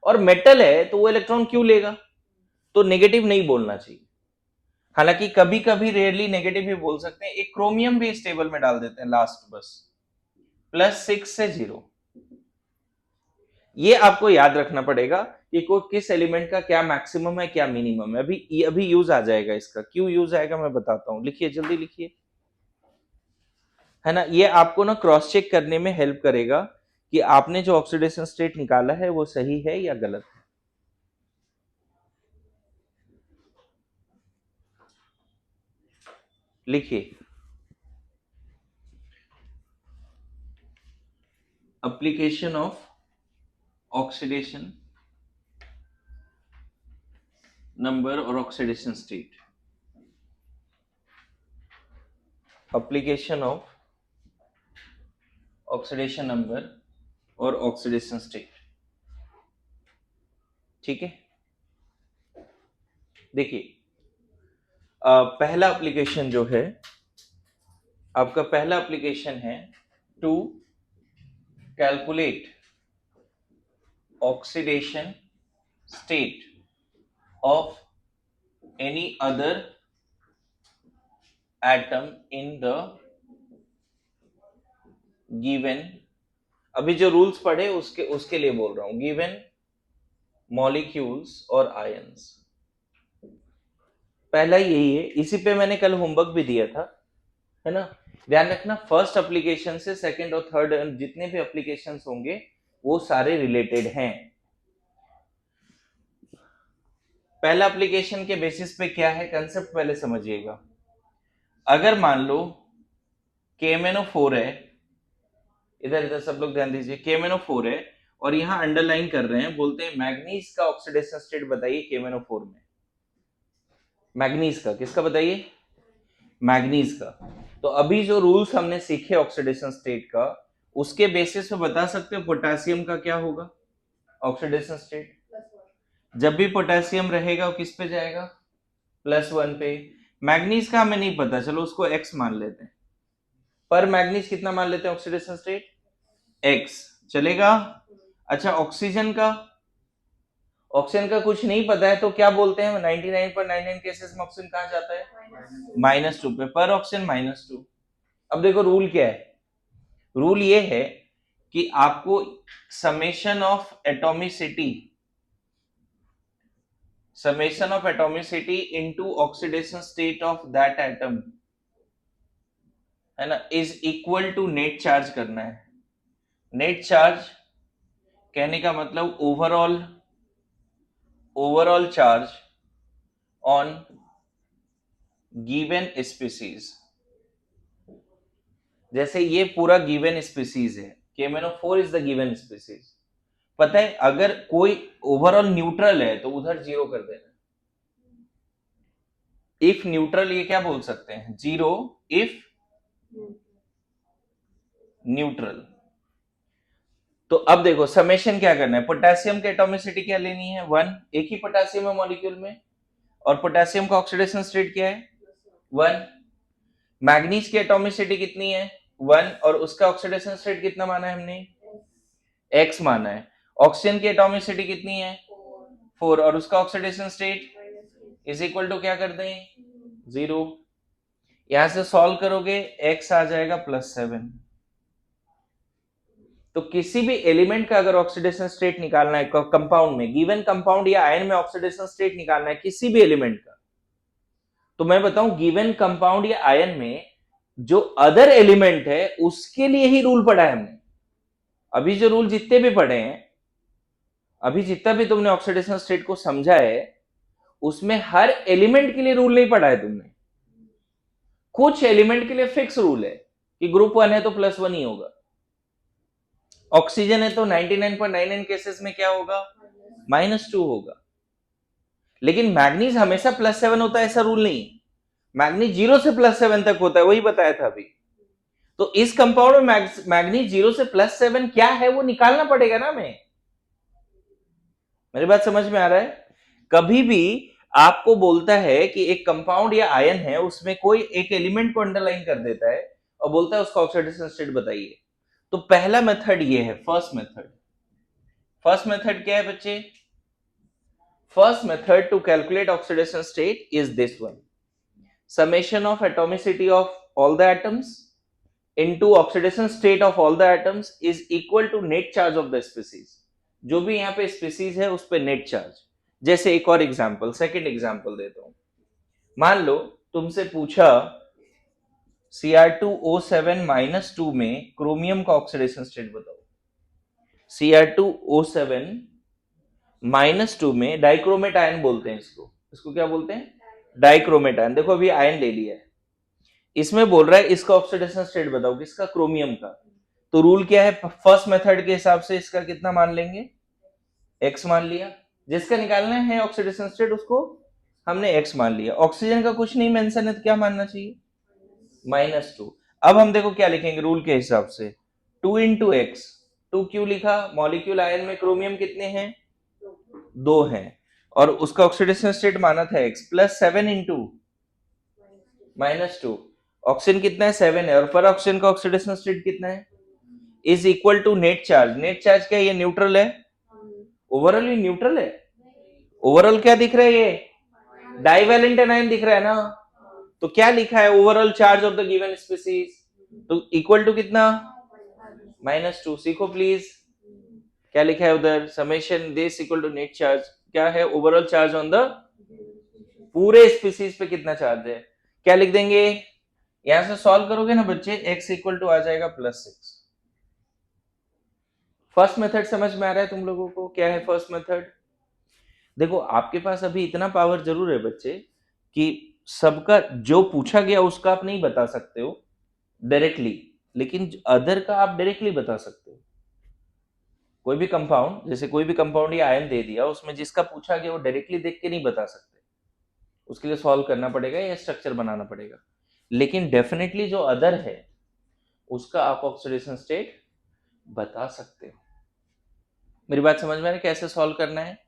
और मेटल है तो वो इलेक्ट्रॉन क्यों लेगा, तो नेगेटिव नहीं बोलना चाहिए। हालांकि कभी कभी रेयरली नेगेटिव भी बोल सकते हैं। एक क्रोमियम भी इस टेबल में डाल देते हैं लास्ट, बस +6 से 0। ये आपको याद रखना पड़ेगा कि कोई किस एलिमेंट का क्या मैक्सिमम है, क्या मिनिमम है। अभी यूज आ जाएगा इसका, क्यों यूज आएगा मैं बताता हूं। लिखिए, जल्दी लिखिए, है ना। ये आपको ना क्रॉस चेक करने में हेल्प करेगा कि आपने जो ऑक्सीडेशन स्टेट निकाला है वो सही है या गलत है। लिखिए, एप्लीकेशन ऑफ ऑक्सीडेशन नंबर और oxidation state. Application of oxidation number और ऑक्सीडेशन स्टेट, ठीक है। देखिए, पहला एप्लीकेशन जो है आपका, पहला एप्लीकेशन है to calculate oxidation state of any other atom in the given, अभी जो रूल्स पढ़े उसके लिए बोल रहा हूं, गिवन मॉलिक्यूल्स और आयंस। पहला यही है, इसी पे मैंने कल होमवर्क भी दिया था, है ना। ध्यान रखना, फर्स्ट एप्लीकेशन से सेकंड और थर्ड जितने भी एप्लीकेशंस होंगे वो सारे रिलेटेड हैं। पहला एप्लीकेशन के बेसिस पे क्या है, कंसेप्ट पहले समझिएगा। अगर मान लो KMnO4 है, इधर इधर सब लोग ध्यान दीजिए, KMnO4 है, और यहां अंडरलाइन कर रहे हैं, बोलते हैं मैग्नीज का ऑक्सीडेशन स्टेट बताइए KMnO4 में। मैग्नीज का, किसका बताइए, मैग्नीज का। तो अभी जो रूल्स हमने सीखे ऑक्सीडेशन स्टेट का, उसके बेसिस पे बता सकते हो पोटेशियम का क्या होगा ऑक्सीडेशन स्टेट। जब भी पोटेशियम रहेगा वो किस पे जाएगा, +1 पे। मैग्नीज का हमें नहीं पता, चलो उसको X मान लेते हैं। पर मैग्नीज कितना मान लेते हैं ऑक्सीडेशन स्टेट, X, चलेगा। अच्छा, ऑक्सीजन का, ऑक्सीजन का कुछ नहीं पता है तो क्या बोलते हैं 99.99 केसेस में ऑक्सीजन कहाँ जाता है -2 पे, पर ऑक्सीजन -2। अब देखो रूल क्या है, रूल ये है कि आपको summation of atomicity into oxidation state of that atom, है ना, is equal to net charge करना है। नेट चार्ज कहने का मतलब overall charge on given species. जैसे ये पूरा गिवन स्पीसीज है, KMnO4 is the given species. पता है अगर कोई ओवरऑल न्यूट्रल है तो उधर 0 कर देना। इफ न्यूट्रल ये क्या बोल सकते हैं, 0 इफ न्यूट्रल। तो अब देखो समेशन क्या करना है, पोटेशियम की एटॉमिसिटी क्या लेनी है 1, एक ही पोटेशियम है मॉलिक्यूल में, और पोटेशियम का ऑक्सीडेशन स्टेट क्या है 1। मैग्नीज की एटॉमिसिटी कितनी है 1, और उसका ऑक्सीडेशन स्टेट कितना माना है हमने, x माना है। ऑक्सीजन की एटॉमिसिटी कितनी है 4, और उसका oxidation state is equal to क्या कर दें 0। यहां से सॉल्व करोगे x आ जाएगा +7। तो किसी भी एलिमेंट का अगर ऑक्सीडेशन स्टेट निकालना है कंपाउंड में, गिवन कंपाउंड या आयन में ऑक्सीडेशन स्टेट निकालना है किसी भी एलिमेंट का, तो मैं बताऊं गिवन कंपाउंड या आयन में जो अदर एलिमेंट है उसके लिए ही रूल पढ़ा है हमने। अभी जो रूल जितने भी पढ़े हैं, अभी जितना भी तुमने ऑक्सीडेशन स्टेट को समझा है, उसमें हर एलिमेंट के लिए रूल नहीं पढ़ा है तुमने। कुछ एलिमेंट के लिए फिक्स रूल है कि ग्रुप 1 है तो +1 ही होगा, ऑक्सीजन है तो 99.99 केसेस में क्या होगा -2 होगा। लेकिन मैग्नीज हमेशा +7 होता है ऐसा रूल नहीं, मैग्नीज 0 से +7 तक होता है, वही बताया था अभी। तो इस कंपाउंड में मैग्नीज 0 से +7 क्या है वो निकालना पड़ेगा ना हमें। मेरी बात समझ में आ रहा है? कभी भी आपको बोलता है कि एक कंपाउंड या आयन है, उसमें कोई एक एलिमेंट को अंडरलाइन कर देता है और बोलता है उसका ऑक्सीडेशन स्टेट बताइए, तो पहला मेथड ये है, फर्स्ट मेथड। फर्स्ट मेथड क्या है बच्चे? First method to calculate oxidation state is this one, summation of atomicity of all the atoms into oxidation state of all the atoms is equal to net charge of the species। जो भी यहाँ पे species है उस पे net charge. जैसे एक और एग्जांपल, सेकंड एग्जांपल देता हूं। मान लो तुमसे पूछा Cr2O7-2 में क्रोमियम का ऑक्सीडेशन स्टेट बताओ। Cr2O7-2 में डाइक्रोमेट आयन बोलते हैं इसको क्या बोलते हैं? Dichromate ion. देखो अभी आयन ले लिया है, इसमें बोल रहा है इसका ऑक्सीडेशन स्टेट बताओ, किसका? क्रोमियम का। तो रूल क्या है, फर्स्ट मेथड के हिसाब से इसका कितना मान लेंगे, x मान लिया। जिसका निकालना है ऑक्सीडेशन स्टेट उसको हमने x मान लिया। ऑक्सीजन का कुछ नहीं मेंशन है तो क्या मानना चाहिए, -2। अब हम देखो क्या लिखेंगे रूल के हिसाब से, 2 × x। 2 क्यों लिखा, मॉलिक्यूल आयन में क्रोमियम कितने हैं 2 हैं, और उसका ऑक्सीडेशन स्टेट माना था x, +7 × -2। ऑक्सीजन कितना है 7 है, और पर ऑक्सीजन का ऑक्सीडेशन स्टेट कितना है, is equal to net charge. Net charge क्या है, ये न्यूट्रल है, ओवरऑल ये न्यूट्रल है। ओवरऑल क्या दिख रहा है, ये डाइवैलेंट आयन दिख रहा है ना। तो क्या लिखा है, overall charge of the given species, तो इक्वल टू कितना -2। सीखो प्लीज क्या लिखा है उधर, summation this equal to net charge. क्या है, ओवरऑल चार्ज ऑन द पूरे स्पीसीज पे कितना चार्ज है, क्या लिख देंगे। यहां से सॉल्व करोगे ना बच्चे, x इक्वल टू आ जाएगा +6। फर्स्ट मेथड समझ में आ रहा है तुम लोगों को, क्या है फर्स्ट मेथड? देखो आपके पास अभी इतना पावर जरूर है बच्चे कि सबका जो पूछा गया उसका आप नहीं बता सकते हो डायरेक्टली, लेकिन अदर का आप डायरेक्टली बता सकते हो। कोई भी कंपाउंड, जैसे कोई भी कंपाउंड या आयन दे दिया, उसमें जिसका पूछा गया वो डायरेक्टली देख के नहीं बता सकते, उसके लिए सॉल्व करना पड़ेगा या स्ट्रक्चर बनाना पड़ेगा। लेकिन डेफिनेटली जो अदर है उसका आप ऑक्सीडेशन स्टेट बता सकते हो। मेरी बात समझ में आ रही है कैसे सॉल्व करना है?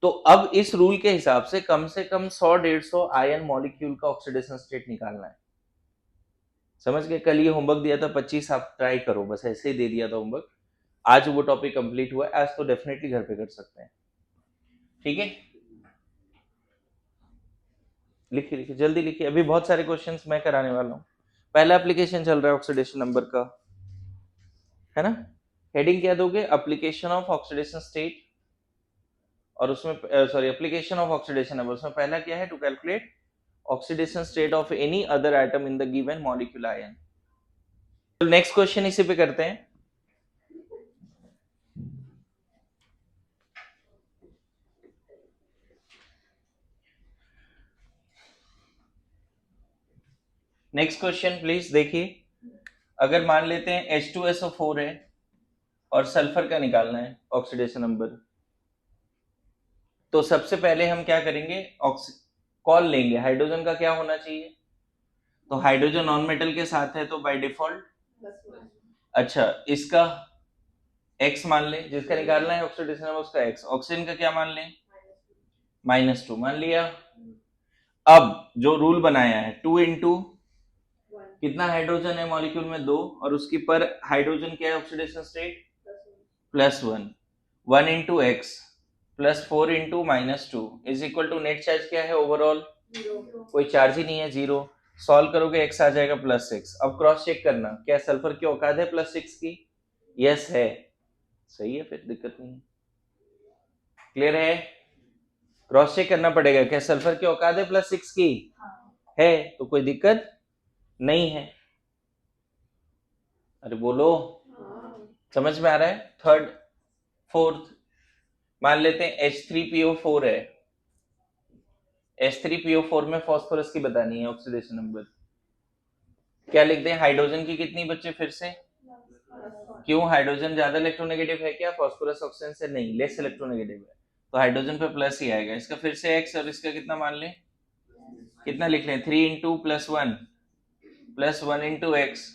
तो अब इस रूल के हिसाब से कम 100-150 आयन मॉलिक्यूल का ऑक्सीडेशन स्टेट निकालना है। समझ गए? कल ये होमवर्क दिया था 25, आप ट्राई करो, बस ऐसे ही दे दिया था होमवर्क। आज वो टॉपिक कंप्लीट हुआ, आज तो डेफिनेटली घर पे कर सकते हैं। ठीक है, लिखिए लिखिए जल्दी लिखिए, अभी बहुत सारे क्वेश्चंस मैं कराने वाला हूँ। पहला एप्लीकेशन चल रहा है ऑक्सीडेशन नंबर का, है ना। हेडिंग क्या दोगे, एप्लीकेशन ऑफ ऑक्सीडेशन स्टेट, और उसमें sorry application of oxidation number, उसमें पहला क्या है, to calculate oxidation state of any other atom in the given molecule ion. Next question इसी पे करते हैं। नेक्स्ट क्वेश्चन प्लीज देखिए, अगर मान लेते हैं H2SO4 है और सल्फर का निकालना है ऑक्सीडेशन नंबर, तो सबसे पहले हम क्या करेंगे, कॉल लेंगे हाइड्रोजन का क्या होना चाहिए, तो हाइड्रोजन नॉन मेटल के साथ है तो बाय डिफॉल्ट, अच्छा इसका x मान ले, जिसका निकालना है ऑक्सीडेशन नंबर उसका x, ऑक्सीजन का क्या मान लें, -2 मान लिया। अब जो रूल बनाया है 2 इंटू कितना हाइड्रोजन है मॉलिक्यूल में 2, और उसकी पर हाइड्रोजन क्या है oxidation state +1, 1 into X +4 into -2 is equal to net charge क्या है ओवरऑल, कोई चार्ज ही नहीं है, 0। सॉल्व करोगे x आ जाएगा +6। अब क्रॉस चेक करना, क्या सल्फर की औकात है +6 की, यस है, सही है, फिर दिक्कत नहीं है, क्लियर है। क्रॉस चेक करना पड़ेगा, क्या सल्फर की औकात है +6 की, है, तो कोई दिक्कत नहीं है। अरे बोलो, समझ में आ रहा है। थर्ड, फोर्थ, मान लेते हैं H3PO4 है, H3PO4 में फॉस्फोरस की बतानी है ऑक्सीडेशन नंबर, क्या लिखते हैं, हाइड्रोजन की कितनी बच्चे फिर से, क्यों, हाइड्रोजन ज्यादा इलेक्ट्रोनेगेटिव है क्या फॉस्फोरस ऑक्सीजन से, नहीं, लेस इलेक्ट्रोनेगेटिव है, तो हाइड्रोजन पे प्लस ही आएगा। इसका फिर से x और इसका कितना मान लें, कितना लिख लें, 3 into +1 into X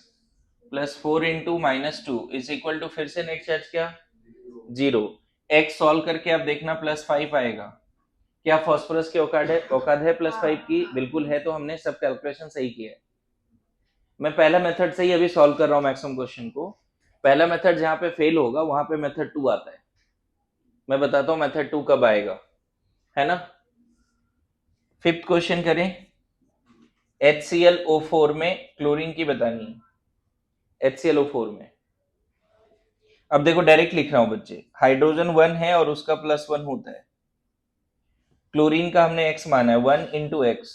+4 into -2 is equal to फिर से नेट चार्ज क्या 0। x सॉल्व करके आप देखना +5 आएगा, क्या फॉस्फोरस की औकात है +5 की, बिल्कुल है, तो हमने सब कैलकुलेशन सही किया है। मैं पहला मेथड से ही अभी सॉल्व कर रहा हूं मैक्सिमम क्वेश्चन को, पहला मेथड जहां पे फेल होगा वहां पे मेथड 2 आता है, मैं बताता हूं मेथड 2 कब आएगा, है ना। फिफ्थ क्वेश्चन करें, HClO4 में क्लोरीन की बतानी है, HClO4 में, अब देखो डायरेक्ट लिख रहा हूं बच्चे, हाइड्रोजन 1 है और उसका +1 होता है, क्लोरीन का हमने x माना है, 1 into X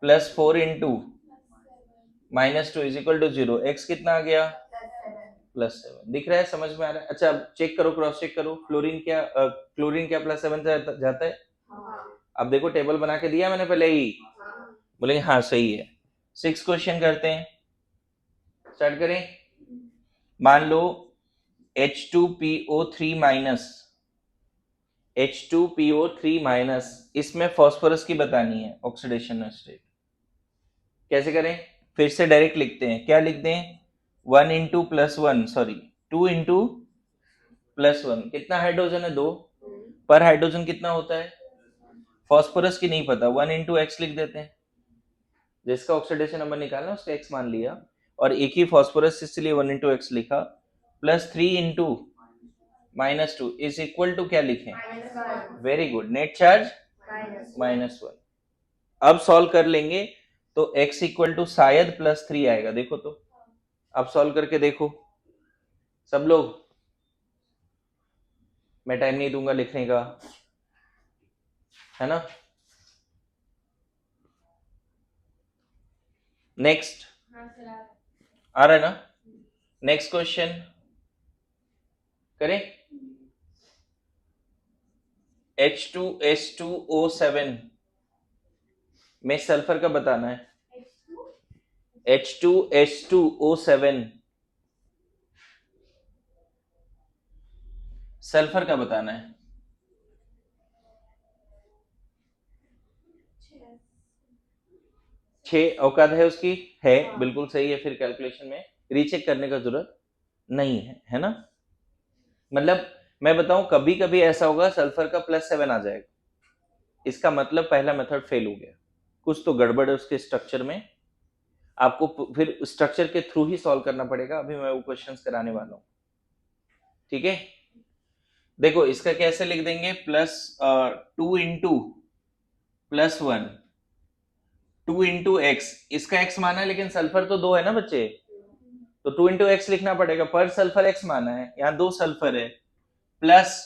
+4 into -2 is equal to 0, x कितना आ गया +7, दिख रहा है, समझ में आ रहा है। अच्छा अब चेक करो, क्रॉस चेक करो, क्लोरीन क्या +7 जाता है, अब देखो टेबल बना के दिया मैंने पहले ही, बोलेंगे हाँ सही है। 6 क्वेश्चन करते हैं, स्टार्ट करें। मान लो H2PO3 इसमें फॉस्फोरस की बतानी है ऑक्सीडेशन स्टेट, कैसे करें, फिर से डायरेक्ट लिखते हैं, क्या लिखते हैं, 1 इंटू +1 सॉरी 2 इंटू +1, कितना हाइड्रोजन है 2, पर हाइड्रोजन कितना होता है, फॉस्फोरस की नहीं पता, 1 इंटू एक्स लिख देते हैं, जिसका ऑक्सीडेशन नंबर निकालना उसका x मान लिया, और एक ही फॉस्फोरस इसलिए 1 इंटू एक्स लिखा, +3 इंटू -2 इज इक्वल टू क्या लिखें, वेरी गुड, नेट चार्ज -1। अब सॉल्व कर लेंगे तो x इक्वल टू शायद +3 आएगा, देखो तो, अब सॉल्व करके देखो सब लोग, मैं टाइम नहीं दूंगा लिखने का, है ना। नेक्स्ट आ रहा है ना, नेक्स्ट क्वेश्चन करें, H2H2O7 में सल्फर का बताना है, H2H2O7 सल्फर का बताना है, 6 औकात है उसकी, है, बिल्कुल सही है, फिर कैलकुलेशन में रीचेक करने का जरूरत नहीं है ना। मतलब मैं बताऊं कभी कभी ऐसा होगा सल्फर का +7 आ जाएगा, इसका मतलब पहला मेथड फेल हो गया, कुछ तो गड़बड़ है उसके स्ट्रक्चर में, आपको फिर स्ट्रक्चर के थ्रू ही सॉल्व करना पड़ेगा, अभी मैं वो क्वेश्चंस कराने वाला हूं, ठीक है। देखो इसका कैसे लिख देंगे, plus 2 into plus 1 2 into x, इसका एक्स माना है लेकिन सल्फर तो 2 है ना बच्चे, तो 2 इंटू एक्स लिखना पड़ेगा, पर सल्फर एक्स माना है, यहाँ 2 सल्फर है, plus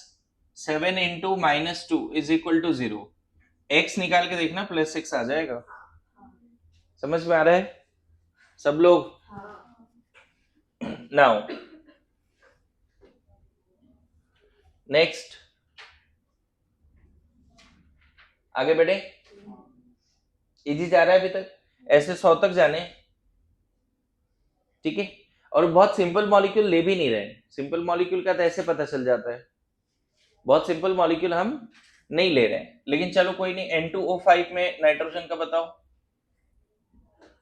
7 into -2 is equal to 0। X निकाल के देखना, प्लस 6 आ जाएगा। समझ में आ रहा है सब लोग? नाउ नेक्स्ट, आगे बढ़े। इजी जा रहा है अभी तक, ऐसे 100 तक जाने, ठीक है। और बहुत सिंपल मॉलिक्यूल ले भी नहीं रहे, सिंपल मॉलिक्यूल का तो ऐसे पता चल जाता है, बहुत सिंपल मॉलिक्यूल हम नहीं ले रहे हैं, लेकिन चलो कोई नहीं। N2O5 में नाइट्रोजन का बताओ,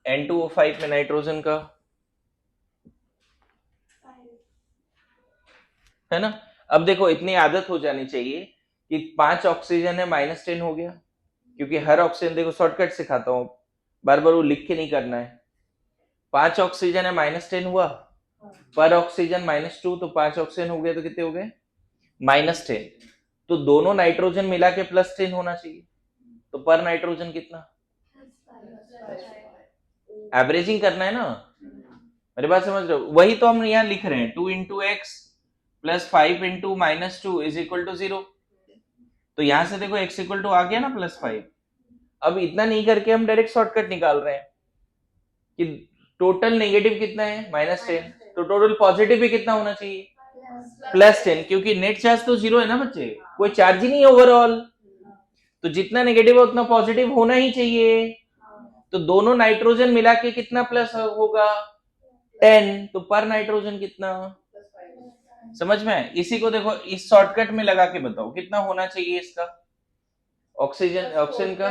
N2O5 में नाइट्रोजन का है ना। अब देखो इतनी आदत हो जानी चाहिए कि 5 ऑक्सीजन है -10 हो गया, क्योंकि हर ऑक्सीजन, देखो शॉर्टकट सिखाता हूं, बार बार वो लिख के नहीं करना है। 5 ऑक्सीजन है -10 हुआ, पर ऑक्सीजन -2, तो 5 ऑक्सीजन हो गए तो कितने हो गए -10, तो दोनों नाइट्रोजन मिला के +10 होना चाहिए, तो पर नाइट्रोजन कितना, एवरेजिंग करना है ना, मेरी बात समझ रहे हो? वही तो हम यहाँ लिख रहे हैं, 2 into X plus 5 into -2 is equal to 0। तो यहां से देखो x इक्वल टू आ गया ना +5। अब इतना नहीं करके हम डायरेक्ट शॉर्टकट निकाल रहे हैं कि टोटल नेगेटिव कितना है -10, तो टोटल पॉजिटिव भी कितना होना चाहिए +10, क्योंकि नेट चार्ज तो 0 है ना बच्चे, कोई चार्ज ही नहीं है ओवरऑल, तो जितना नेगेटिव है उतना पॉजिटिव होना ही चाहिए। तो दोनों नाइट्रोजन मिला के कितना प्लस होगा 10, तो पर नाइट्रोजन कितना, समझ में? इसी को देखो इस शॉर्टकट में लगा के बताओ कितना होना चाहिए इसका, ऑक्सीजन का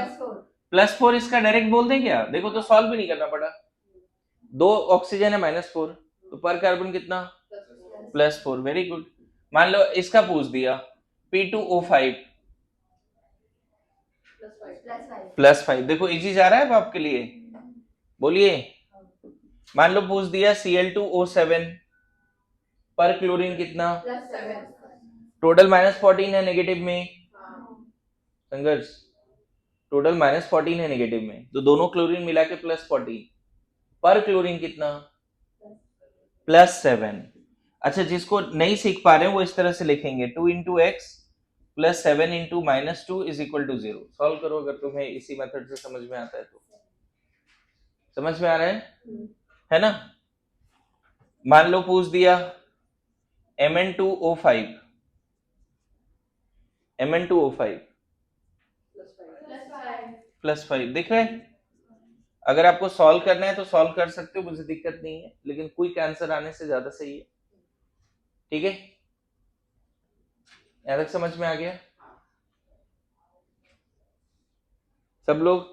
+4, इसका डायरेक्ट बोल दें क्या? देखो तो सॉल्व भी नहीं करना पड़ा, 2 ऑक्सीजन है -4, तो पर कार्बन कितना +4, वेरी गुड। मान लो इसका पूछ दिया P2O5 +5, देखो इजी जा रहा है अब आपके लिए, बोलिए। मान लो पूछ दिया Cl2O7 पर क्लोरीन कितना, टोटल -14 है नेगेटिव में, संघर्ष टोटल -14 है नेगेटिव में, तो दोनों क्लोरीन मिला के +14, पर क्लोरीन कितना +7। अच्छा जिसको नहीं सीख पा रहे हैं वो इस तरह से लिखेंगे 2 into X plus 7 into -2 is equal to 0। Solve करो अगर तुम्हें इसी मेथड से समझ में आता है तो। समझ में आ रहा है ना? मान लो पूछ दिया Mn2O5 +5 दिख रहा है। अगर आपको सॉल्व करना है तो सॉल्व कर सकते हो, मुझे दिक्कत नहीं है, लेकिन क्विक आंसर आने से ज्यादा सही है, ठीक है। यहां तक समझ में आ गया सब लोग?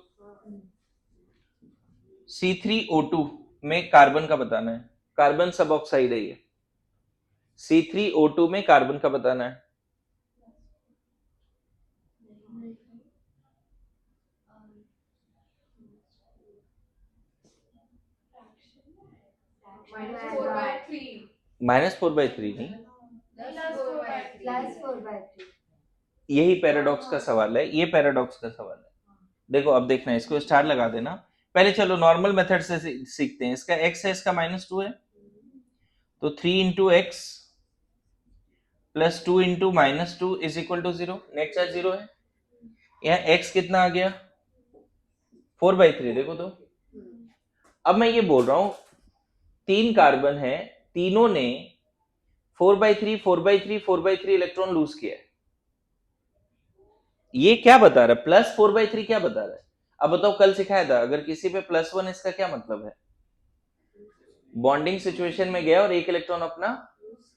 C3O2 में कार्बन का बताना है, कार्बन सब ऑक्साइड है ये, C3O2 में कार्बन का बताना है। -4/3 नहीं, यही पैराडॉक्स का सवाल है, ये पैराडॉक्स का सवाल है। देखो अब देखना, इसको स्टार लगा देना पहले, चलो नॉर्मल मेथड से सीखते हैं। इसका x है, इसका -2 है, तो 3 into X plus 2 into -2 is equal to 0, net charge 0 है। यहाँ x कितना आ गया 4/3, देखो तो। अब मैं ये बोल रहा हूं 3 कार्बन है, तीनों ने 4/3 4/3 4/3 इलेक्ट्रॉन लूज किया है। ये क्या बता रहा है, +4/3 क्या बता रहा है? अब बताओ, कल सिखाया था अगर किसी पे +1, इसका क्या मतलब है? बॉन्डिंग सिचुएशन में गया और एक इलेक्ट्रॉन अपना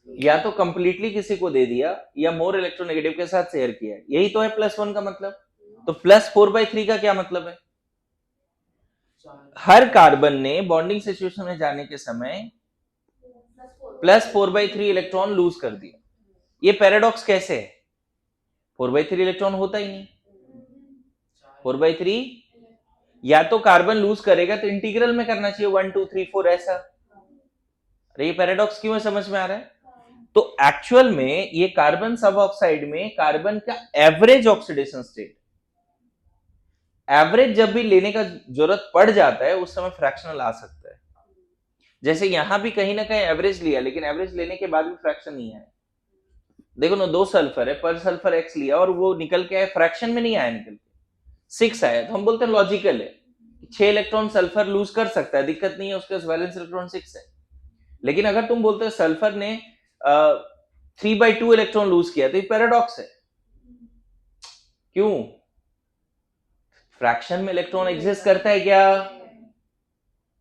या तो कंप्लीटली किसी को दे दिया या मोर इलेक्ट्रोनेगेटिव के साथ शेयर किया, यही तो है +1 का मतलब। तो +4/3 का क्या मतलब है? हर कार्बन ने बॉन्डिंग सिचुएशन में जाने के समय +4/3 इलेक्ट्रॉन लूज कर दिया। ये पैराडॉक्स कैसे है? 4/3 इलेक्ट्रॉन होता ही नहीं, 4/3 या तो कार्बन लूज करेगा तो इंटीग्रल में करना चाहिए 1 2 3 4 ऐसा। अरे ये पैराडॉक्स क्यों है, समझ में आ रहा है? तो एक्चुअल में ये कार्बन सब ऑक्साइड में कार्बन का एवरेज ऑक्सीडेशन स्टेट, एवरेज जब भी लेने का जरूरत पड़ जाता है उस समय फ्रैक्शनल आ सकता है। जैसे यहां भी कहीं ना कहीं एवरेज लिया, लेकिन एवरेज लेने के बाद भी फ्रैक्शन नहीं आया। देखो ना, 2 सल्फर है, पर सल्फर एक्स लिया और वो निकल के आया, फ्रैक्शन में नहीं आया, निकल के 6 आया, तो हम बोलते हैं लॉजिकल है। 6 इलेक्ट्रॉन सल्फर लूज कर सकता है, दिक्कत नहीं है, उसके पास वैलेंस इलेक्ट्रॉन 6 है। लेकिन अगर तुम बोलते हो सल्फर ने 3/2 इलेक्ट्रॉन लूज किया, तो ये पैराडॉक्स है। क्यों? फ्रैक्शन में इलेक्ट्रॉन एग्जिस्ट करता है क्या?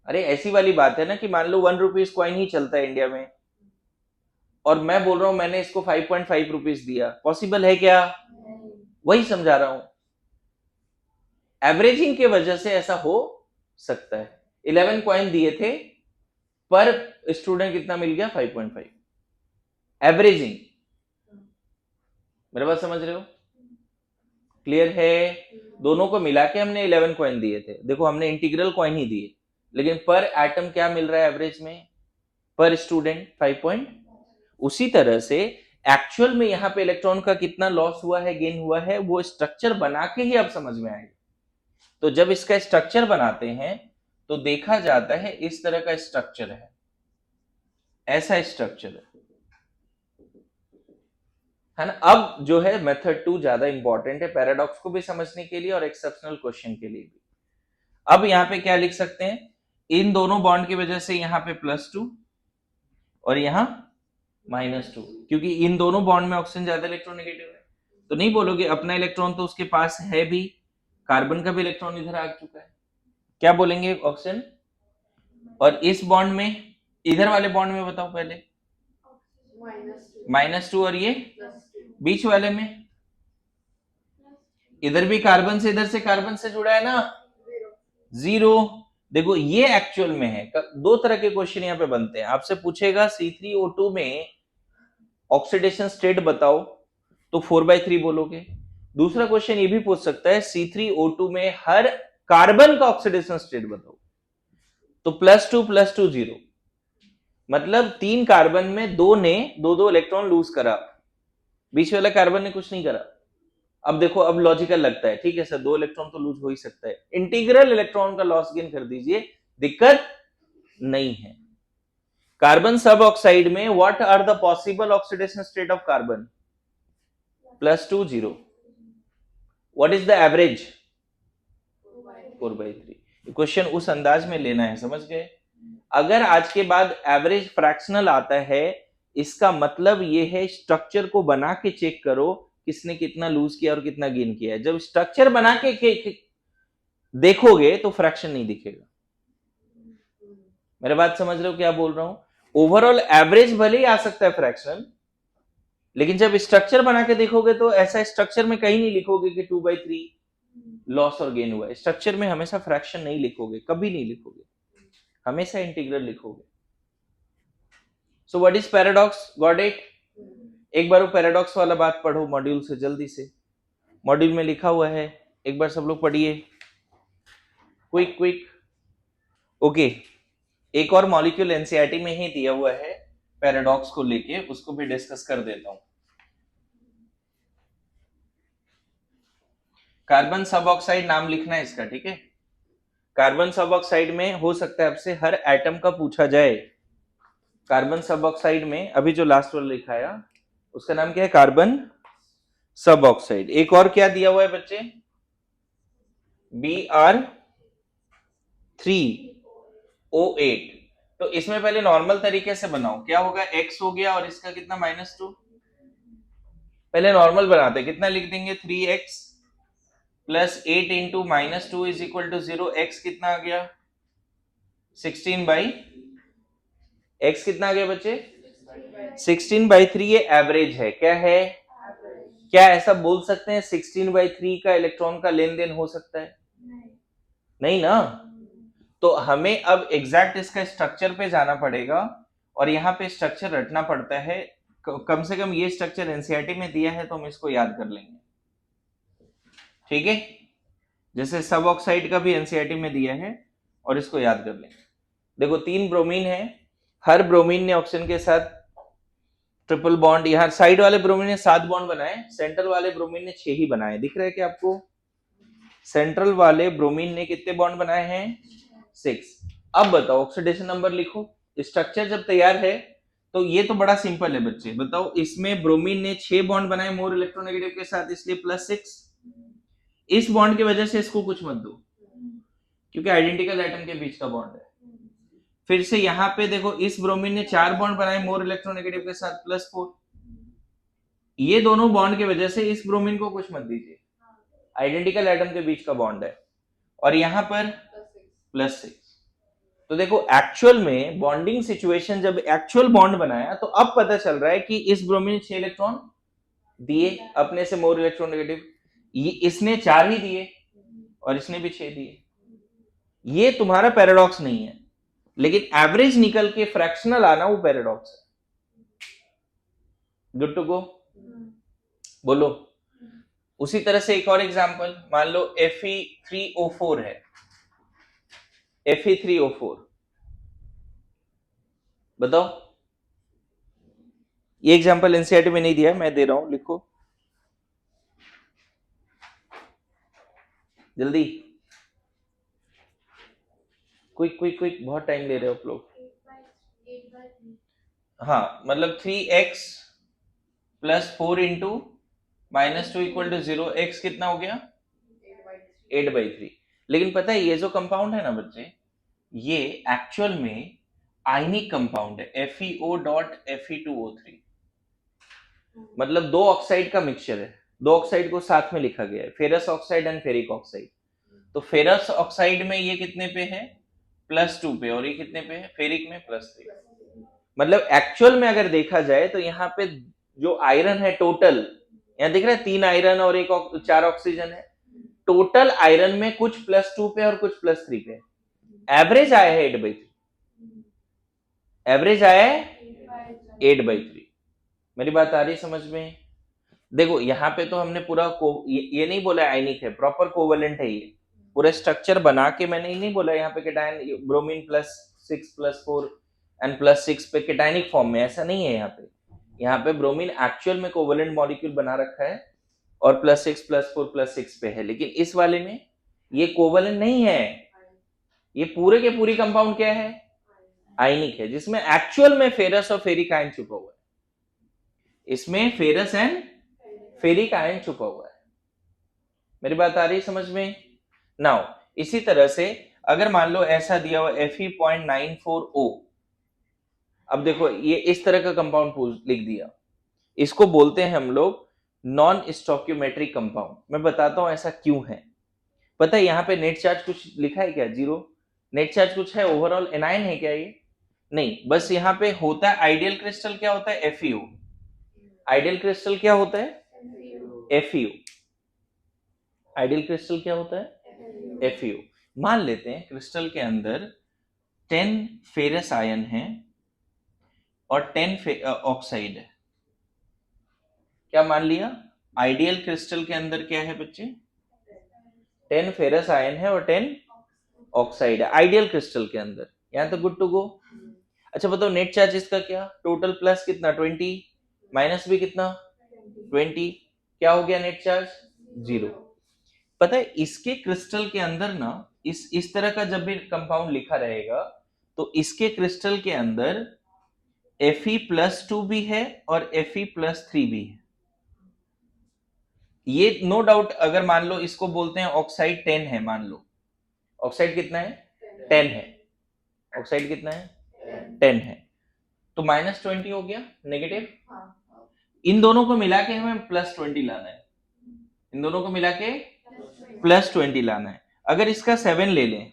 अरे ऐसी वाली बात है ना कि मान लो 1 रुपीज कॉइन ही चलता है इंडिया में, और मैं बोल रहा हूं मैंने इसको 5.5 रुपीज दिया, पॉसिबल है क्या? वही समझा रहा हूं, एवरेजिंग के वजह से ऐसा हो सकता है। 11 कॉइन दिए थे, पर स्टूडेंट कितना मिल गया? 5.5, एवरेजिंग। मेरे बात समझ रहे हो? क्लियर है? दोनों को मिला के हमने 11 कॉइन दिए थे। देखो हमने इंटीग्रल कॉइन ही दिए, लेकिन पर एटम क्या मिल रहा है एवरेज में? पर स्टूडेंट 5. उसी तरह से एक्चुअल में यहां पे इलेक्ट्रॉन का कितना लॉस हुआ है, गेन हुआ है, वो स्ट्रक्चर बना के ही अब समझ में आएगा। तो जब इसका स्ट्रक्चर बनाते हैं तो देखा जाता है इस तरह का स्ट्रक्चर है, ऐसा स्ट्रक्चर है ना। अब जो है मेथड 2 ज्यादा इंपॉर्टेंट है पैराडॉक्स को भी समझने के लिए और एक्सेप्शनल क्वेश्चन के लिए भी। अब यहां पे क्या लिख सकते हैं? इन दोनों बॉन्ड की वजह से यहां पे +2 और यहां -2, क्योंकि इन दोनों बॉन्ड में ऑक्सीजन ज्यादा इलेक्ट्रोनेगेटिव है। तो नहीं बोलोगे अपना इलेक्ट्रॉन तो उसके पास है भी, कार्बन का भी इलेक्ट्रॉन इधर आ चुका है, क्या बोलेंगे? ऑक्सीजन। और इस बॉन्ड में, इधर वाले बॉन्ड में बताओ पहले, -2 और ये बीच वाले में, इधर भी कार्बन से, इधर से कार्बन से जुड़ा है ना, 0। देखो ये एक्चुअल में है। 2 तरह के क्वेश्चन यहां पे बनते हैं, आपसे पूछेगा C3O2 में ऑक्सीडेशन स्टेट बताओ, तो 4/3 बोलोगे। दूसरा क्वेश्चन ये भी पूछ सकता है C3O2 में हर कार्बन का ऑक्सीडेशन स्टेट बताओ, तो +2 +2 0, मतलब 3 कार्बन में 2 ने 2 इलेक्ट्रॉन लूज करा, बीच वाला कार्बन ने कुछ नहीं करा। अब देखो, अब लॉजिकल लगता है, ठीक है सर 2 इलेक्ट्रॉन तो लूज हो ही सकता है, इंटीग्रल इलेक्ट्रॉन का लॉस गेन कर दीजिए, दिक्कत नहीं है। कार्बन सब ऑक्साइड में what are the possible oxidation state of carbon? +2 0। What is the average? 4/3। Question उस अंदाज में लेना है, समझ गए? अगर आज के बाद एवरेज फ्रैक्शनल आता है, इसका मतलब ये है स्ट्रक्चर को बना के चेक करो किसने कितना लूज किया और कितना गेन किया है। जब स्ट्रक्चर बना के देखोगे तो फ्रैक्शन नहीं दिखेगा। मेरे बात समझ रहे हो क्या बोल रहा हूं? ओवरऑल एवरेज भले ही आ सकता है फ्रैक्शनल, लेकिन जब स्ट्रक्चर बना के देखोगे तो ऐसा स्ट्रक्चर में कहीं नहीं लिखोगे कि 2/3 लॉस और गेन हुआ है। स्ट्रक्चर में हमेशा फ्रैक्शन नहीं लिखोगे, कभी नहीं लिखोगे, हमेशा इंटीग्रल लिखोगे। So what is paradox? Got it? एक बार वो पैराडॉक्स वाला बात पढ़ो मॉड्यूल से, जल्दी से। मॉड्यूल में लिखा हुआ है, एक बार सब लोग पढ़िए, क्विक क्विक। ओके, एक और मॉलिक्यूल एनसीईआरटी में ही दिया हुआ है पैराडॉक्स को लेके, उसको भी डिस्कस कर देता हूं। कार्बन सब ऑक्साइड नाम लिखना है इसका, ठीक है? कार्बन सब ऑक्साइड में हो सकता है आपसे हर एटम का पूछा जाए। कार्बन सब ऑक्साइड में अभी जो लास्ट वाला लिखा है उसका नाम क्या है? कार्बन सब ऑक्साइड। एक और क्या दिया हुआ है बच्चे? Br3O8। तो इसमें पहले नॉर्मल तरीके से बनाओ, क्या होगा? X हो गया और इसका कितना? -2। पहले नॉर्मल बनाते हैं, कितना लिख देंगे? 3x + 8 × -2 = 0। x कितना आ गया? 16/, x कितना आ गया बच्चे? 16/3। ये एवरेज है, क्या है? क्या ऐसा बोल सकते हैं 16/3 का इलेक्ट्रॉन का लेन देन हो सकता है? नहीं ना। तो हमें अब एग्जैक्ट इसका स्ट्रक्चर पे जाना पड़ेगा और यहाँ पे स्ट्रक्चर रटना पड़ता है। कम से कम ये स्ट्रक्चर एनसीईआरटी में दिया है तो हम इसको याद कर लेंगे, ठीक है? जैसे सब ऑक्साइड का भी एनसीईआरटी में दिया है और इसको याद कर लेंगे। देखो 3 ब्रोमीन है, हर ब्रोमीन ने ऑक्सीजन के साथ ट्रिपल बॉन्ड, यहाँ साइड वाले ब्रोमीन ने 7 बॉन्ड बनाए, सेंट्रल वाले ब्रोमीन ने 6 ही बनाए। दिख रहा है क्या आपको? सेंट्रल वाले ब्रोमीन ने कितने बॉन्ड बनाए हैं? 6। अब बताओ ऑक्सीडेशन नंबर लिखो। स्ट्रक्चर जब तैयार है तो ये तो बड़ा सिंपल है बच्चे। बताओ इसमें ब्रोमीन ने 6 बॉन्ड बनाए मोर इलेक्ट्रोनेगेटिव के साथ, इसलिए +6। इस बॉन्ड की वजह से इसको कुछ मत दो क्योंकि आइडेंटिकल एटम के बीच का बॉन्ड है। फिर से यहाँ पे देखो इस ब्रोमीन ने 4 बॉन्ड बनाए मोर इलेक्ट्रोनेगेटिव के साथ +4। ये दोनों बॉन्ड की वजह से इस ब्रोमीन को कुछ मत दीजिए, आइडेंटिकल एटम के बीच का बॉन्ड है। और यहाँ पर +6। तो देखो एक्चुअल में बॉन्डिंग सिचुएशन जब एक्चुअल बॉन्ड बनाया तो अब पता चल रहा है कि इस ब्रोमीन 6 इलेक्ट्रॉन दिए अपने से मोर इलेक्ट्रोनेगेटिव, इसने 4 ही दिए और इसने भी 6 दिए। ये तुम्हारा पैराडॉक्स नहीं है, लेकिन एवरेज निकल के फ्रैक्शनल आना वो पैराडॉक्स है। Good to go? बोलो। उसी तरह से एक और एग्जांपल, मान लो Fe3O4 है, Fe3O4 बताओ। ये एग्जांपल एनसीईआरटी में नहीं दिया, मैं दे रहा हूं, लिखो जल्दी, क्विक क्विक क्विक, बहुत टाइम ले रहे हो आप लोग। हाँ मतलब 3x + 4 इंटू -2 = 0, x कितना हो गया? 8/3। लेकिन पता है ये जो कंपाउंड है ना बच्चे, ये एक्चुअल में आयनिक कंपाउंड है, FeO.Fe2O3। मतलब 2 ऑक्साइड का मिक्सचर है, 2 ऑक्साइड को साथ में लिखा गया है, ferrous oxide and ferric oxide. तो फेरस ऑक्साइड में ये कितने पे है? +2 पे, और ये कितने पे है? फेरिक में +3। मतलब एक्चुअल में अगर देखा जाए तो यहाँ पे जो आयरन है टोटल, यहाँ दिख रहा है 3 आयरन और 4 ऑक्सीजन है। टोटल आयरन में कुछ +2 पे और कुछ +3 पे, एवरेज आया है 8/3। एवरेज आया है 8/3। मेरी बात आ रही समझ में? देखो यहाँ पे तो हमने पूरा ये नहीं बोला आयनिक है, प्रॉपर कोवेलेंट है। ये पूरा स्ट्रक्चर बना के मैंने नहीं बोला यहाँ पे केटायन ब्रोमीन +6 +4 एंड +6 पे केटायनिक फॉर्म में, ऐसा नहीं है। यहाँ पे ब्रोमीन एक्चुअल में कोवेलेंट मॉलिक्यूल बना रखा है और +6 +4 +6 पे है। लेकिन इस वाले में ये कोवेलेंट नहीं है, ये पूरे के पूरी कंपाउंड क्या है? आयनिक है, जिसमें एक्चुअल में फेरस और फेरिक आयन छुपा हुआ है। इसमें फेरस एंड फेरिक आयन छुपा हुआ है। मेरी बात आ रही समझ में? नाउ इसी तरह से अगर मान लो ऐसा दिया हुआ Fe.94O, अब देखो ये इस तरह का कंपाउंड लिख दिया, इसको बोलते हैं हम लोग नॉन स्टोइकियोमेट्रिक कंपाउंड। मैं बताता हूं ऐसा क्यों है। पता है यहाँ पे नेट चार्ज कुछ लिखा है क्या? 0 नेट चार्ज कुछ है? ओवरऑल एनायन है क्या ये? नहीं, बस यहाँ पे होता है आइडियल क्रिस्टल क्या होता है? FeO। आइडियल क्रिस्टल क्या होता है? FeO। आइडियल क्रिस्टल क्या होता है? FeO। मान लेते हैं क्रिस्टल के अंदर 10 फेरस आयन है और 10 ऑक्साइड है। क्या मान लिया? आइडियल क्रिस्टल के अंदर क्या है बच्चे? 10 फेरस आयन है और 10 ऑक्साइड है आइडियल क्रिस्टल के अंदर। यहां तो गुड टू गो। अच्छा बताओ नेट चार्ज इसका क्या? टोटल प्लस कितना? 20, माइनस भी कितना? 20। क्या हो गया नेट चार्ज? 0। पता है इसके क्रिस्टल के अंदर ना इस तरह का जब भी कंपाउंड लिखा रहेगा तो इसके क्रिस्टल के अंदर Fe+2 भी है और Fe+3 भी है। ये नो डाउट, अगर मान लो इसको बोलते हैं ऑक्साइड 10 है, मान लो ऑक्साइड कितना है? 10 है। ऑक्साइड कितना है? 10 है। तो -20 हो गया नेगेटिव। इन दोनों को मिला के हमें +20 लाना है, इन दोनों को मिला के +20 लाना है। अगर इसका 7 ले लें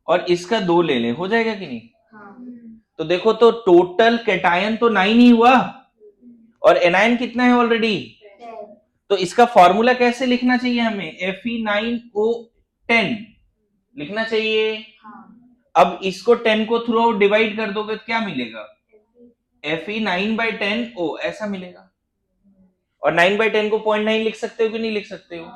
और इसका 2 ले लें, हो जाएगा कि नहीं? तो देखो तो टोटल कैटायन तो 9 ही हुआ और एनायन कितना है ऑलरेडी? तो इसका फॉर्मूला कैसे लिखना चाहिए हमें? Fe9O10 लिखना चाहिए। अब इसको 10 को थ्रू आउट डिवाइड कर दोगे तो क्या मिलेगा? Fe9/10O ऐसा मिलेगा। और 9/10 को 0.9 लिख सकते हो कि नहीं लिख सकते हो?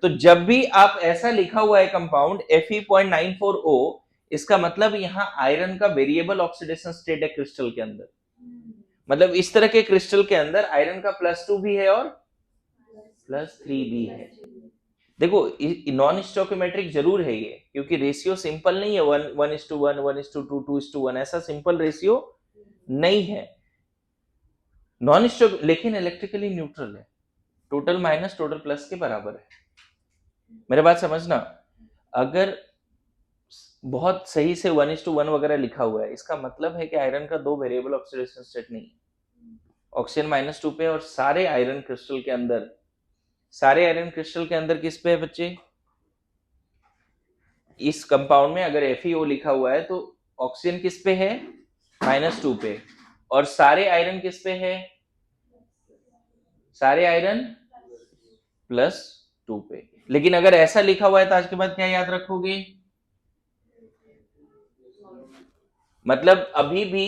तो जब भी आप ऐसा लिखा हुआ है कंपाउंड Fe.94O, इसका मतलब यहाँ आयरन का वेरिएबल ऑक्सीडेशन स्टेट है क्रिस्टल के अंदर। मतलब इस तरह के क्रिस्टल के अंदर आयरन का +2 भी है और +3 भी है। देखो नॉन स्टोइकियोमेट्रिक जरूर है ये, क्योंकि रेशियो सिंपल नहीं है 1:1, 1:2, 2:1, ऐसा सिंपल रेशियो नहीं है नॉन स्टोक, लेकिन इलेक्ट्रिकली न्यूट्रल है, टोटल माइनस टोटल प्लस के बराबर है। मेरे बात समझना, अगर बहुत सही से 1:1 वगैरह लिखा हुआ है, इसका मतलब है कि आयरन का 2 वेरिएबल ऑक्सीडेशन स्टेट नहीं है, ऑक्सीजन -2 पे, और सारे आयरन क्रिस्टल के अंदर किस पे है बच्चे? इस कंपाउंड में अगर FeO लिखा हुआ है तो ऑक्सीजन किस पे है? -2 पे, और सारे आयरन किस पे है? सारे आयरन +2 पे। लेकिन अगर ऐसा लिखा हुआ है तो आज के बाद क्या याद रखोगे? मतलब अभी भी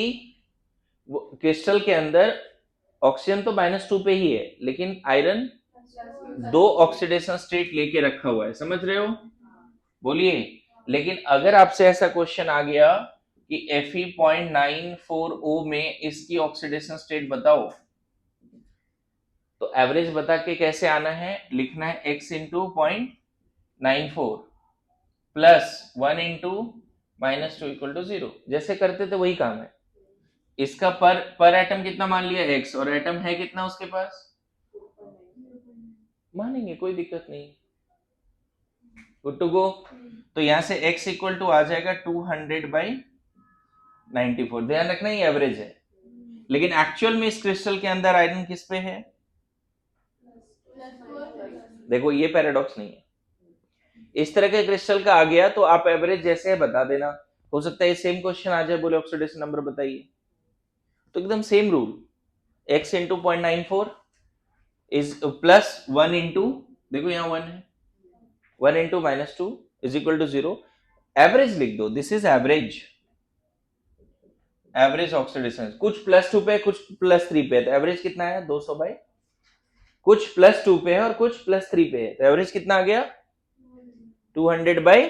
क्रिस्टल के अंदर ऑक्सीजन तो -2 पे ही है, लेकिन आयरन 2 ऑक्सीडेशन स्टेट लेके रखा हुआ है, समझ रहे हो? बोलिए। लेकिन अगर आपसे ऐसा क्वेश्चन आ गया कि Fe.94O में इसकी ऑक्सीडेशन स्टेट बताओ, तो एवरेज बता के कैसे आना है? लिखना है x into 0.94 plus 1 into -2 equal to 0, जैसे करते थे वही काम है। इसका पर एटम कितना मान लिया? x, और एटम है कितना उसके पास? मानेंगे, कोई दिक्कत नहीं, गुड टू गो। तो यहां से x इक्वल टू आ जाएगा 200/94। ध्यान रखना ये एवरेज है, लेकिन एक्चुअल में इस क्रिस्टल के अंदर आयरन किस पे है? देखो ये पैराडॉक्स नहीं है, इस तरह के क्रिस्टल का आ गया तो आप एवरेज जैसे है बता देना। हो सकता है सेम क्वेश्चन आ जाए, बोले ऑक्सीडेशन नंबर बताइए, तो एकदम same rule, x into 0.94 is plus 1 into, देखो यहाँ 1 है, 1 into -2 is equal to 0। Average लिख दो, this is average, average oxidation. कुछ +2 पे, कुछ +3 पे, तो एवरेज कितना है? 200/, कुछ +2 पे है और कुछ +3 पे है, तो एवरेज कितना आ गया? 200/,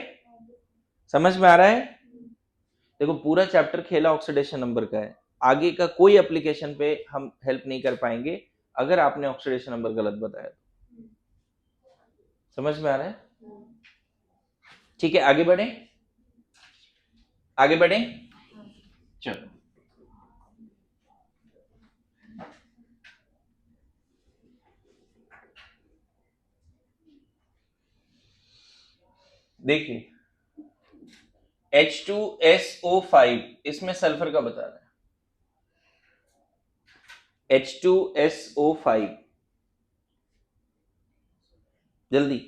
समझ में आ रहा है? देखो पूरा चैप्टर खेला ऑक्सीडेशन नंबर का है, आगे का कोई एप्लीकेशन पे हम हेल्प नहीं कर पाएंगे अगर आपने ऑक्सीडेशन नंबर गलत बताया तो। समझ में आ रहा है? ठीक है, आगे बढ़े, आगे बढ़े, चलो। देखिए H2SO5, इसमें सल्फर का बता रहा है, H2SO5, जल्दी।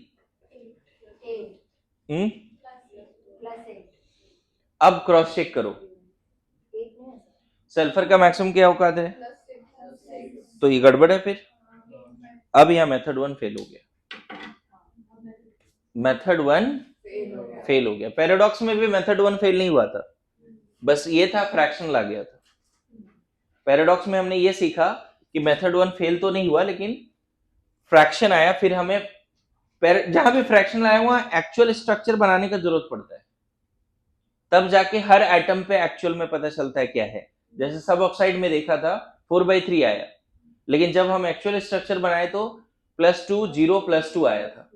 अब क्रॉस चेक करो, सल्फर का मैक्सिमम क्या औकात है? तो ये गड़बड़ है फिर। अब यहाँ मेथड 1 फेल हो गया, मेथड 1 फेल हो गया। पैराडॉक्स में भी मेथड 1 फेल नहीं हुआ था, बस ये था फ्रैक्शन ला गया था। पैराडॉक्स में हमने ये सीखा कि मेथड 1 फेल तो नहीं हुआ, लेकिन फ्रैक्शन आया, फिर हमें जहां भी फ्रैक्शन आया वहां एक्चुअल स्ट्रक्चर बनाने का जरूरत पड़ता है, तब जाके हर एटम पे एक्चुअल में पता चलता है क्या है। जैसे सब ऑक्साइड में देखा था 4/3 आया, लेकिन जब हम एक्चुअल स्ट्रक्चर बनाए तो +2 0 +2 आया था।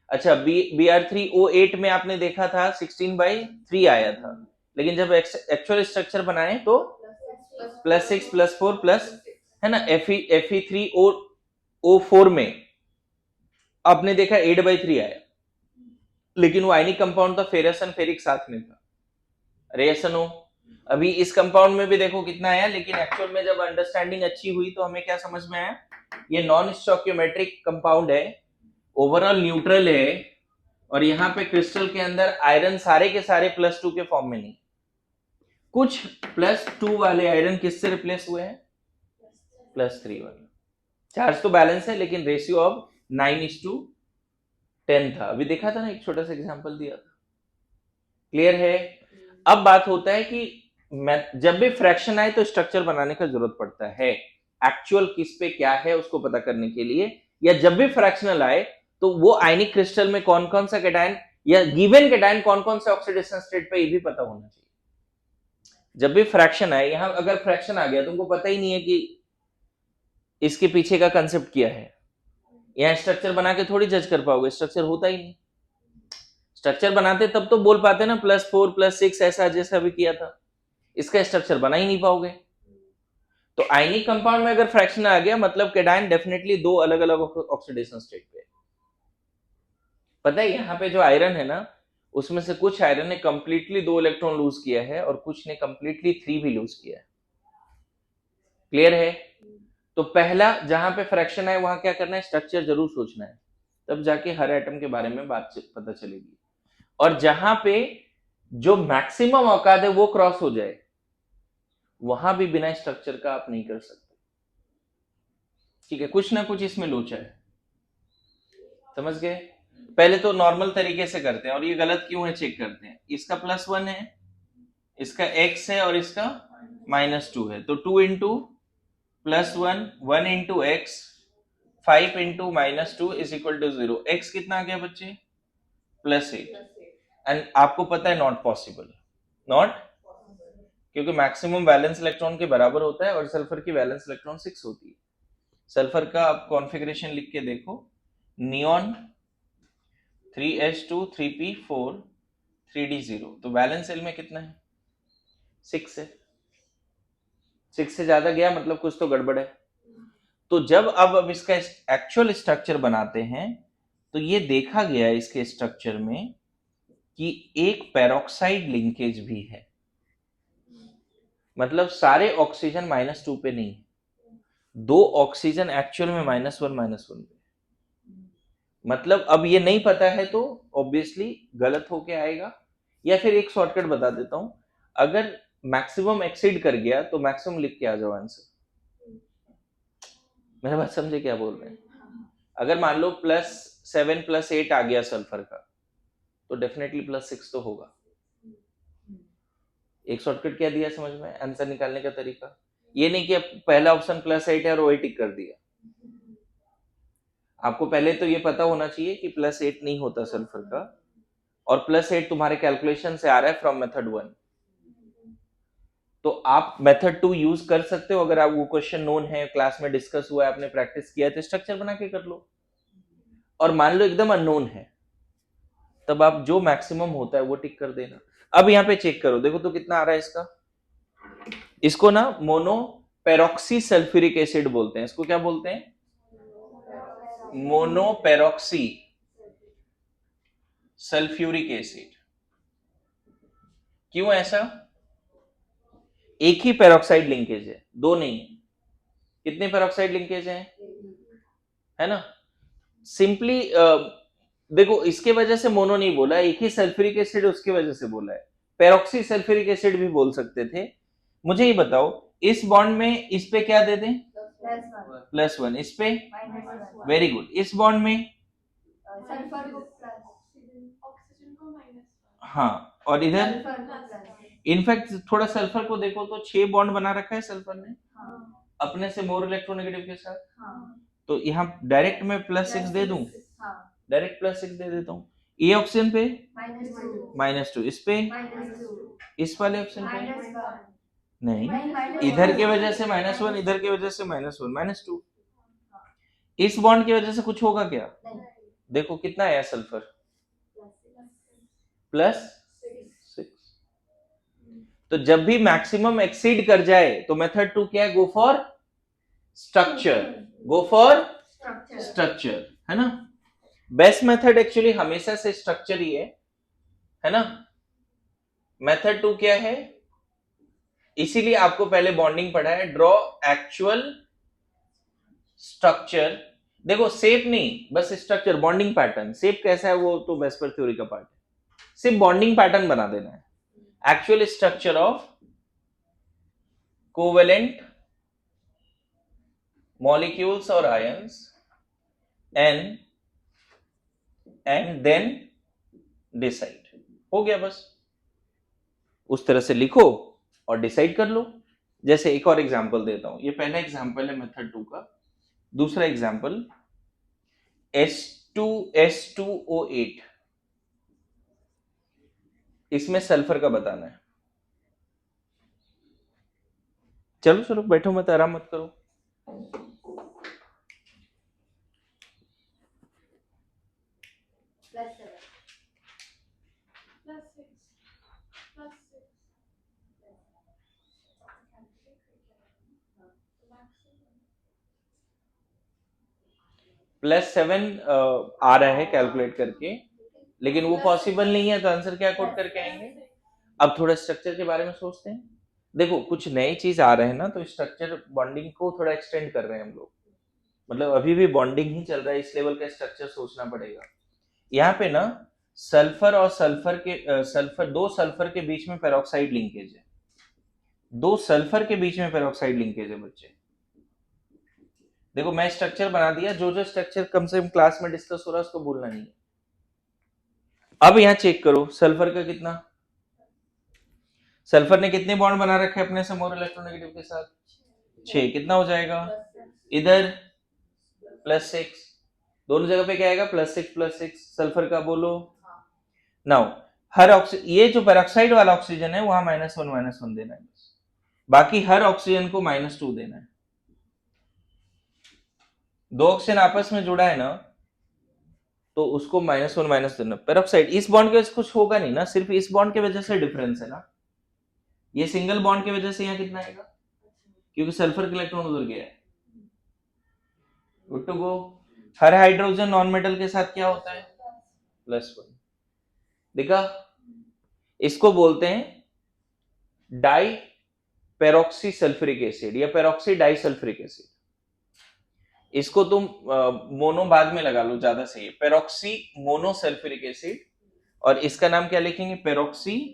अच्छा, Br3O8 में आपने देखा था 16/3 आया था, लेकिन जब एक्चुअल स्ट्रक्चर बनाए तो +6 +4 प्लस, है ना, Fe3O4 में आपने देखा 8/3 आया, लेकिन वो आयनिक कंपाउंड था, फेरस एंड फेरिक साथ में था, रेसनो। अभी इस कंपाउंड में भी देखो कितना आया, लेकिन एक्चुअल में जब अंडरस्टैंडिंग अच्छी हुई तो हमें क्या समझ में आया, ये नॉन स्टोइकियोमेट्रिक कंपाउंड है, ओवरऑल न्यूट्रल है, और यहाँ पे क्रिस्टल के अंदर आयरन सारे के सारे +2 के फॉर्म में नहीं, कुछ +2 वाले आयरन किससे रिप्लेस हुए हैं? +3 वाले। चार्ज तो बैलेंस है, लेकिन रेशियो अब 9:10 था, अभी देखा था ना, एक छोटा सा एग्जांपल दिया था, क्लियर है? अब बात होता है कि जब भी फ्रैक्शन आए तो स्ट्रक्चर बनाने का जरूरत पड़ता है, एक्चुअल किस पे क्या है उसको पता करने के लिए, या जब भी फ्रैक्शनल आए तो वो आयनिक क्रिस्टल में कौन कौन सा कैटायन या गिवन कैटायन कौन कौन से ऑक्सीडेशन स्टेट पे, ये भी पता होना चाहिए। जब भी फ्रैक्शन आए, यहां अगर फ्रैक्शन आ गया तुमको पता ही नहीं है कि इसके पीछे का कंसेप्ट क्या है, यहाँ स्ट्रक्चर बना के थोड़ी जज कर पाओगे, स्ट्रक्चर होता ही नहीं। स्ट्रक्चर बनाते तब तो बोल पाते ना +4 +6 ऐसा जैसा भी किया था, इसका स्ट्रक्चर बना ही नहीं पाओगे। तो आयनिक कंपाउंड में अगर फ्रैक्शन आ गया मतलब कैटायन डेफिनेटली दो अलग अलग ऑक्सीडेशन स्टेट पे। पता है यहाँ पे जो आयरन है ना, उसमें से कुछ आयरन ने कंप्लीटली 2 इलेक्ट्रॉन लूज किया है और कुछ ने कंप्लीटली 3 भी लूज किया है। क्लियर है? तो पहला जहां पे फ्रैक्शन है वहां क्या करना है, स्ट्रक्चर जरूर सोचना है, तब जाके हर एटम के बारे में बात पता चलेगी। और जहां पे जो मैक्सिमम औकात है वो क्रॉस हो जाए, वहां भी बिना स्ट्रक्चर का आप नहीं कर सकते। ठीक है, कुछ ना कुछ इसमें लोचा है, समझ गए? पहले तो नॉर्मल तरीके से करते हैं, और ये गलत क्यों है चेक करते हैं। इसका +1 है, इसका x है और इसका -2 है, तो 2 into +1 1 into X 5 into -2 is equal to 0। x कितना आ गया बच्चे? +8। एंड आपको पता है नॉट पॉसिबल, नॉट, क्योंकि मैक्सिमम वैलेंस इलेक्ट्रॉन के बराबर होता है और सल्फर की वैलेंस इलेक्ट्रॉन 6 होती है। सल्फर का आप कॉन्फ़िगरेशन लिख के देखो, नियॉन 3s2 3p4 3d0, तो वैलेंस सेल में कितना है? 6 है। 6 से ज्यादा गया मतलब कुछ तो गड़बड़ है। तो जब अब इसका एक्चुअल स्ट्रक्चर बनाते हैं तो ये देखा गया है इसके स्ट्रक्चर में कि एक पेरोक्साइड लिंकेज भी है, मतलब सारे ऑक्सीजन -2 पे नहीं, 2 ऑक्सीजन एक्चुअल में -1 पे। मतलब अब ये नहीं पता है तो ऑब्वियसली गलत होके आएगा। या फिर एक शॉर्टकट बता देता हूं, अगर मैक्सिमम एक्सीड कर गया तो मैक्सिमम लिख के आ जाओ आंसर। मेरा बात समझे क्या बोल रहे हैं? अगर मान लो +7 +8 आ गया सल्फर का, तो डेफिनेटली +6 तो होगा। एक शॉर्टकट क्या दिया समझ में, आंसर निकालने का तरीका। ये नहीं कि अब पहला ऑप्शन +8 है और वही टिक कर दिया। आपको पहले तो ये पता होना चाहिए कि +8 नहीं होता सल्फर का, और +8 तुम्हारे कैलकुलेशन से आ रहा है फ्रॉम मेथड 1। तो आप मेथड 2 यूज कर सकते हो अगर आप वो क्वेश्चन नोन है, क्लास में डिस्कस हुआ है, आपने प्रैक्टिस किया है, तो स्ट्रक्चर बना के कर लो। और मान लो एकदम अननोन है, तब आप जो मैक्सिमम होता है वो टिक कर देना। अब यहाँ पे चेक करो, देखो तो कितना आ रहा है इसका। इसको ना मोनो पेरोक्सी सल्फ्यूरिक एसिड बोलते हैं। इसको क्या बोलते हैं? Mono peroxy sulphuric acid. क्यों ऐसा? एक ही पेरोक्साइड लिंकेज है, दो नहीं। कितने पेरोक्साइड लिंकेज हैं? है ना? सिंपली देखो, इसके वजह से मोनो नहीं बोला, एक ही सल्फ्यूरिक एसिड उसके वजह से बोला है। पेरोक्सी सल्फ्यूरिक एसिड भी बोल सकते थे। मुझे ये बताओ, इस बॉन्ड में इस पे क्या दे दें? +1। इस पे? Very good. इस बॉन्ड में? हाँ, और इधर? इनफैक्ट थोड़ा सल्फर को देखो तो 6 बॉन्ड बना रखा है सल्फर ने अपने से मोर इलेक्ट्रोनेगेटिव के साथ। तो यहाँ डायरेक्ट मैं +6 दे दूं, डायरेक्ट +6 दे देता हूँ। ए ऑप्शन पे -2, इस पे, इस वाले ऑप्शन पे नहीं, इधर के वजह से -1, इधर के वजह से -1 -2। इस बॉन्ड की वजह से कुछ होगा क्या? देखो कितना आया सल्फर, +6। तो जब भी मैक्सिमम एक्सीड कर जाए तो मेथड 2 क्या है? Go for structure, go for structure, है ना? बेस्ट मेथड एक्चुअली हमेशा से स्ट्रक्चर ही है ना? मेथड 2 क्या है? इसीलिए आपको पहले बॉन्डिंग पढ़ा है, ड्रॉ एक्चुअल स्ट्रक्चर। देखो शेप नहीं, बस स्ट्रक्चर, बॉन्डिंग पैटर्न। शेप कैसा है वो तो वेस्पर थ्योरी का पार्ट है, सिर्फ बॉन्डिंग पैटर्न बना देना है। Actual structure of covalent molecules और आयंस एंड देन डिसाइड। हो गया बस, उस तरह से लिखो और डिसाइड कर लो। जैसे एक और एग्जांपल देता हूं, ये पहला एग्जांपल है मेथड 2 का। दूसरा एग्जांपल H2S2O8, इसमें सल्फर का बताना है। चलो चलो बैठो मत, आराम मत करो। +7 आ रहा है कैलकुलेट करके, लेकिन वो पॉसिबल नहीं है, तो आंसर क्या कोट करके आएंगे। अब थोड़ा स्ट्रक्चर के बारे में सोचते हैं। देखो कुछ नई चीज आ रहे हैं ना, तो स्ट्रक्चर बॉन्डिंग को थोड़ा एक्सटेंड कर रहे हैं हम लोग, मतलब अभी भी बॉन्डिंग ही चल रहा है, इस लेवल का स्ट्रक्चर सोचना पड़ेगा। यहाँ पे ना सल्फर और सल्फर के दो सल्फर के बीच में पेरोक्साइड लिंकेज है, दो सल्फर के बीच में पेरोक्साइड लिंकेज है बच्चे। देखो मैं स्ट्रक्चर बना दिया, जो जो स्ट्रक्चर कम से कम क्लास में डिस्कस हो रहा है उसको भूलना नहीं है। अब यहाँ चेक करो सल्फर का कितना, सल्फर ने कितने बॉन्ड बना रखे हैं अपने से मोर इलेक्ट्रोनेगेटिव के साथ, 6। कितना हो जाएगा इधर +6, दोनों जगह पे क्या आएगा +6 सल्फर का, बोलो नाउ हर ये जो पेरोक्साइड वाला ऑक्सीजन है वहां -1 देना है बस, बाकी हर ऑक्सीजन को -2 देना है। दो ऑक्सीजन आपस में जुड़ा है ना, तो उसको -1 देना। पेरोक्साइड इस बॉन्ड की वजह से कुछ होगा नहीं ना, सिर्फ इस बॉन्ड की वजह से डिफरेंस है ना, ये सिंगल बॉन्ड की वजह से यहाँ कितना आएगा, क्योंकि सल्फर का इलेक्ट्रॉन उधर गया है। Good to go. हर हाइड्रोजन नॉन मेटल के साथ क्या होता है +1, देखा, इसको बोलते हैं डाई पेरोक्सी सल्फ्यूरिक एसिड या पेरोक्सी डाई सल्फ्यूरिक एसिड। इसको तुम मोनो बाद में लगा लो, ज्यादा सही है, पेरोक्सी मोनो सल्फ्यूरिक एसिड, और इसका नाम क्या लिखेंगे पेरोक्सी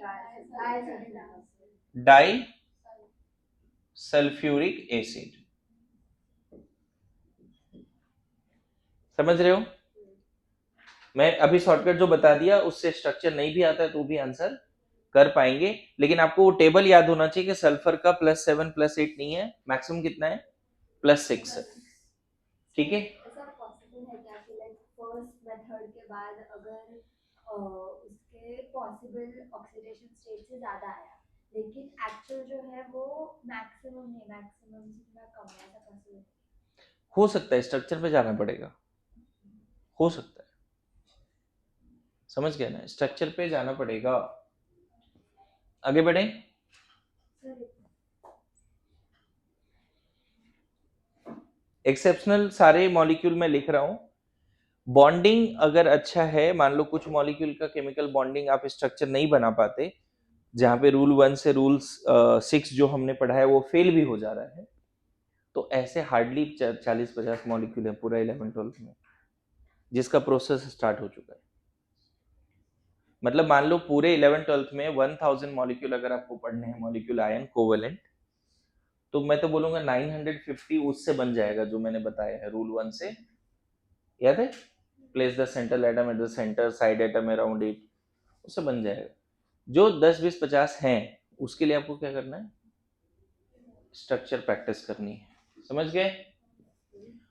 डाई सल्फ्यूरिक एसिड। समझ रहे हो, मैं अभी शॉर्टकट जो बता दिया उससे स्ट्रक्चर नहीं भी आता है तो भी आंसर कर पाएंगे, लेकिन आपको वो टेबल याद होना चाहिए कि सल्फर का +7 +8 नहीं है, मैक्सिमम कितना है +6 है, ठीक है। ऐसा पॉसिबल है क्या कि लाइक फर्स्ट मेथड के बाद अगर उसके पॉसिबल ऑक्सीडेशन स्टेट से ज्यादा आया, लेकिन एक्चुअल जो है वो मैक्सिमम नहीं, मैक्सिमम से थोड़ा कम है, ऐसा पॉसिबल? हो सकता है, स्ट्रक्चर पे जाना पड़ेगा, हो सकता है, समझ गया ना, स्ट्रक्चर पे जाना पड़ेगा। आगे बढ़े, एक्सेप्शनल सारे मॉलिक्यूल में लिख रहा हूं। बॉन्डिंग अगर अच्छा है, मान लो कुछ मॉलिक्यूल का केमिकल बॉन्डिंग आप स्ट्रक्चर नहीं बना पाते, जहां पे रूल 1 से रूल 6 जो हमने पढ़ा है वो फेल भी हो जा रहा है, तो ऐसे हार्डली 40-50 मॉलिक्यूल है पूरा 11-12 में जिसका प्रोसेस स्टार्ट हो चुका है। मतलब मान लो पूरे 11-12 में 1000 मॉलिक्यूल अगर आपको पढ़ने हैं, मॉलिक्यूल आयन कोवेलेंट, तो मैं तो बोलूंगा 950 उससे बन जाएगा जो मैंने बताया है रूल 1 से, याद है, place the central atom at the centre, side atom around it, उससे बन जाएगा। जो 10-20-50 हैं उसके लिए आपको क्या करना है, स्ट्रक्चर प्रैक्टिस करनी है, समझ गए।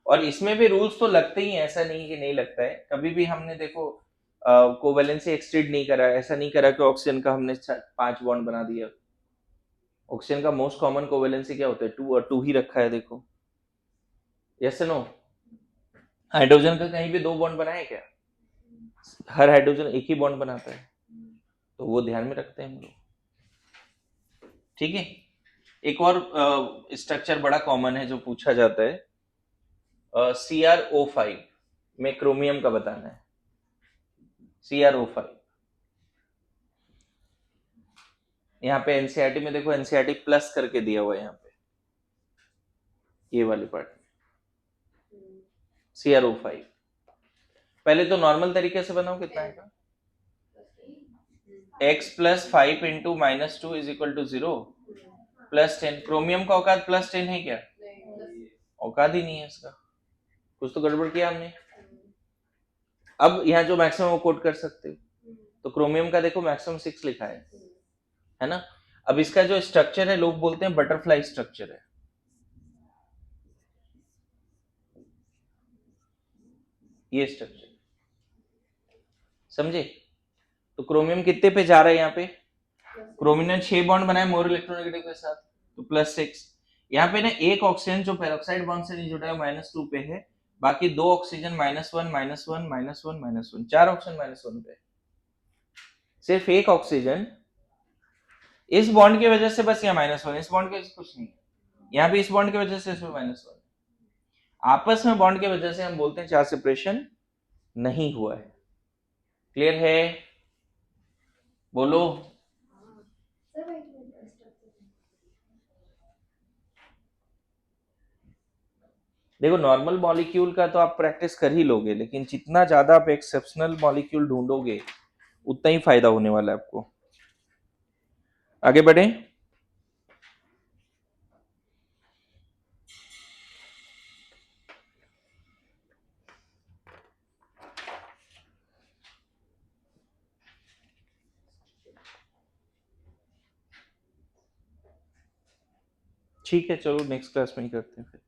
और इसमें भी रूल्स तो लगते ही हैं, ऐसा नहीं कि नहीं लगता है, कभी भी हमने देखो कोवेलेंसी एक्सटेंड नहीं करा, ऐसा नहीं करा कि ऑक्सीजन का हमने 5 बॉन्ड बना दिया। ऑक्सीजन का मोस्ट कॉमन कोवेलेंसी क्या होता है 2, और 2 ही रखा है, देखो, यस नो। हाइड्रोजन का कहीं भी 2 बॉन्ड बनाए क्या, हर हाइड्रोजन एक ही बॉन्ड बनाता है, तो वो ध्यान में रखते हैं हम लोग, ठीक है। एक और स्ट्रक्चर बड़ा कॉमन है जो पूछा जाता है, CrO5 में क्रोमियम का बताना है, CrO5। यहाँ पे एनसीईआरटी में देखो, एनसीईआरटी प्लस करके दिया हुआ है यहाँ पे, ये वाले पार्ट में CrO5। पहले तो नॉर्मल तरीके से बनाओ, कितना आएगा, x + 5 × -2 = 0 +10। क्रोमियम का औकात +10 है क्या, औकात ही नहीं है इसका, कुछ तो गड़बड़ किया हमने। अब यहाँ जो मैक्सिमम वो कोट कर सकते हो, तो क्रोमियम का देखो मैक्सिमम 6 लिखा है ना। अब इसका जो स्ट्रक्चर है लोग बोलते हैं बटरफ्लाई स्ट्रक्चर है, ये स्ट्रक्चर, समझे। तो क्रोमियम कितने पे जा रहा है यहाँ पे, क्रोमियम ने 6 बॉन्ड बनाए मोर इलेक्ट्रोनेगेटिव के साथ, तो +6। यहाँ पे ना एक ऑक्सीजन जो पेरोक्साइड बॉन्ड से नहीं जुड़ा है -2 पे है, बाकी 2 ऑक्सीजन -1 -1 -1 -1, 4 ऑक्सीजन -1 पे। सिर्फ एक ऑक्सीजन इस बॉन्ड की वजह से बस यहाँ -1, इस बॉन्ड की वजह से कुछ नहीं, यहाँ भी इस बॉन्ड की वजह से इसमें -1। आपस में बॉन्ड की वजह से हम बोलते हैं चार्ज सेपरेशन नहीं हुआ है। क्लियर है? बोलो। सर वेट मिनट स्ट्रक्चर देखो नॉर्मल मॉलिक्यूल का तो आप प्रैक्टिस कर ही लोगे, लेकिन जितना ज्यादा आप एक्सेप्शनल मॉलिक्यूल ढूंढोगे उतना ही फायदा होने वाला है आपको। आगे बढ़े। ठीक है, चलो नेक्स्ट क्लास में ही करते हैं फिर।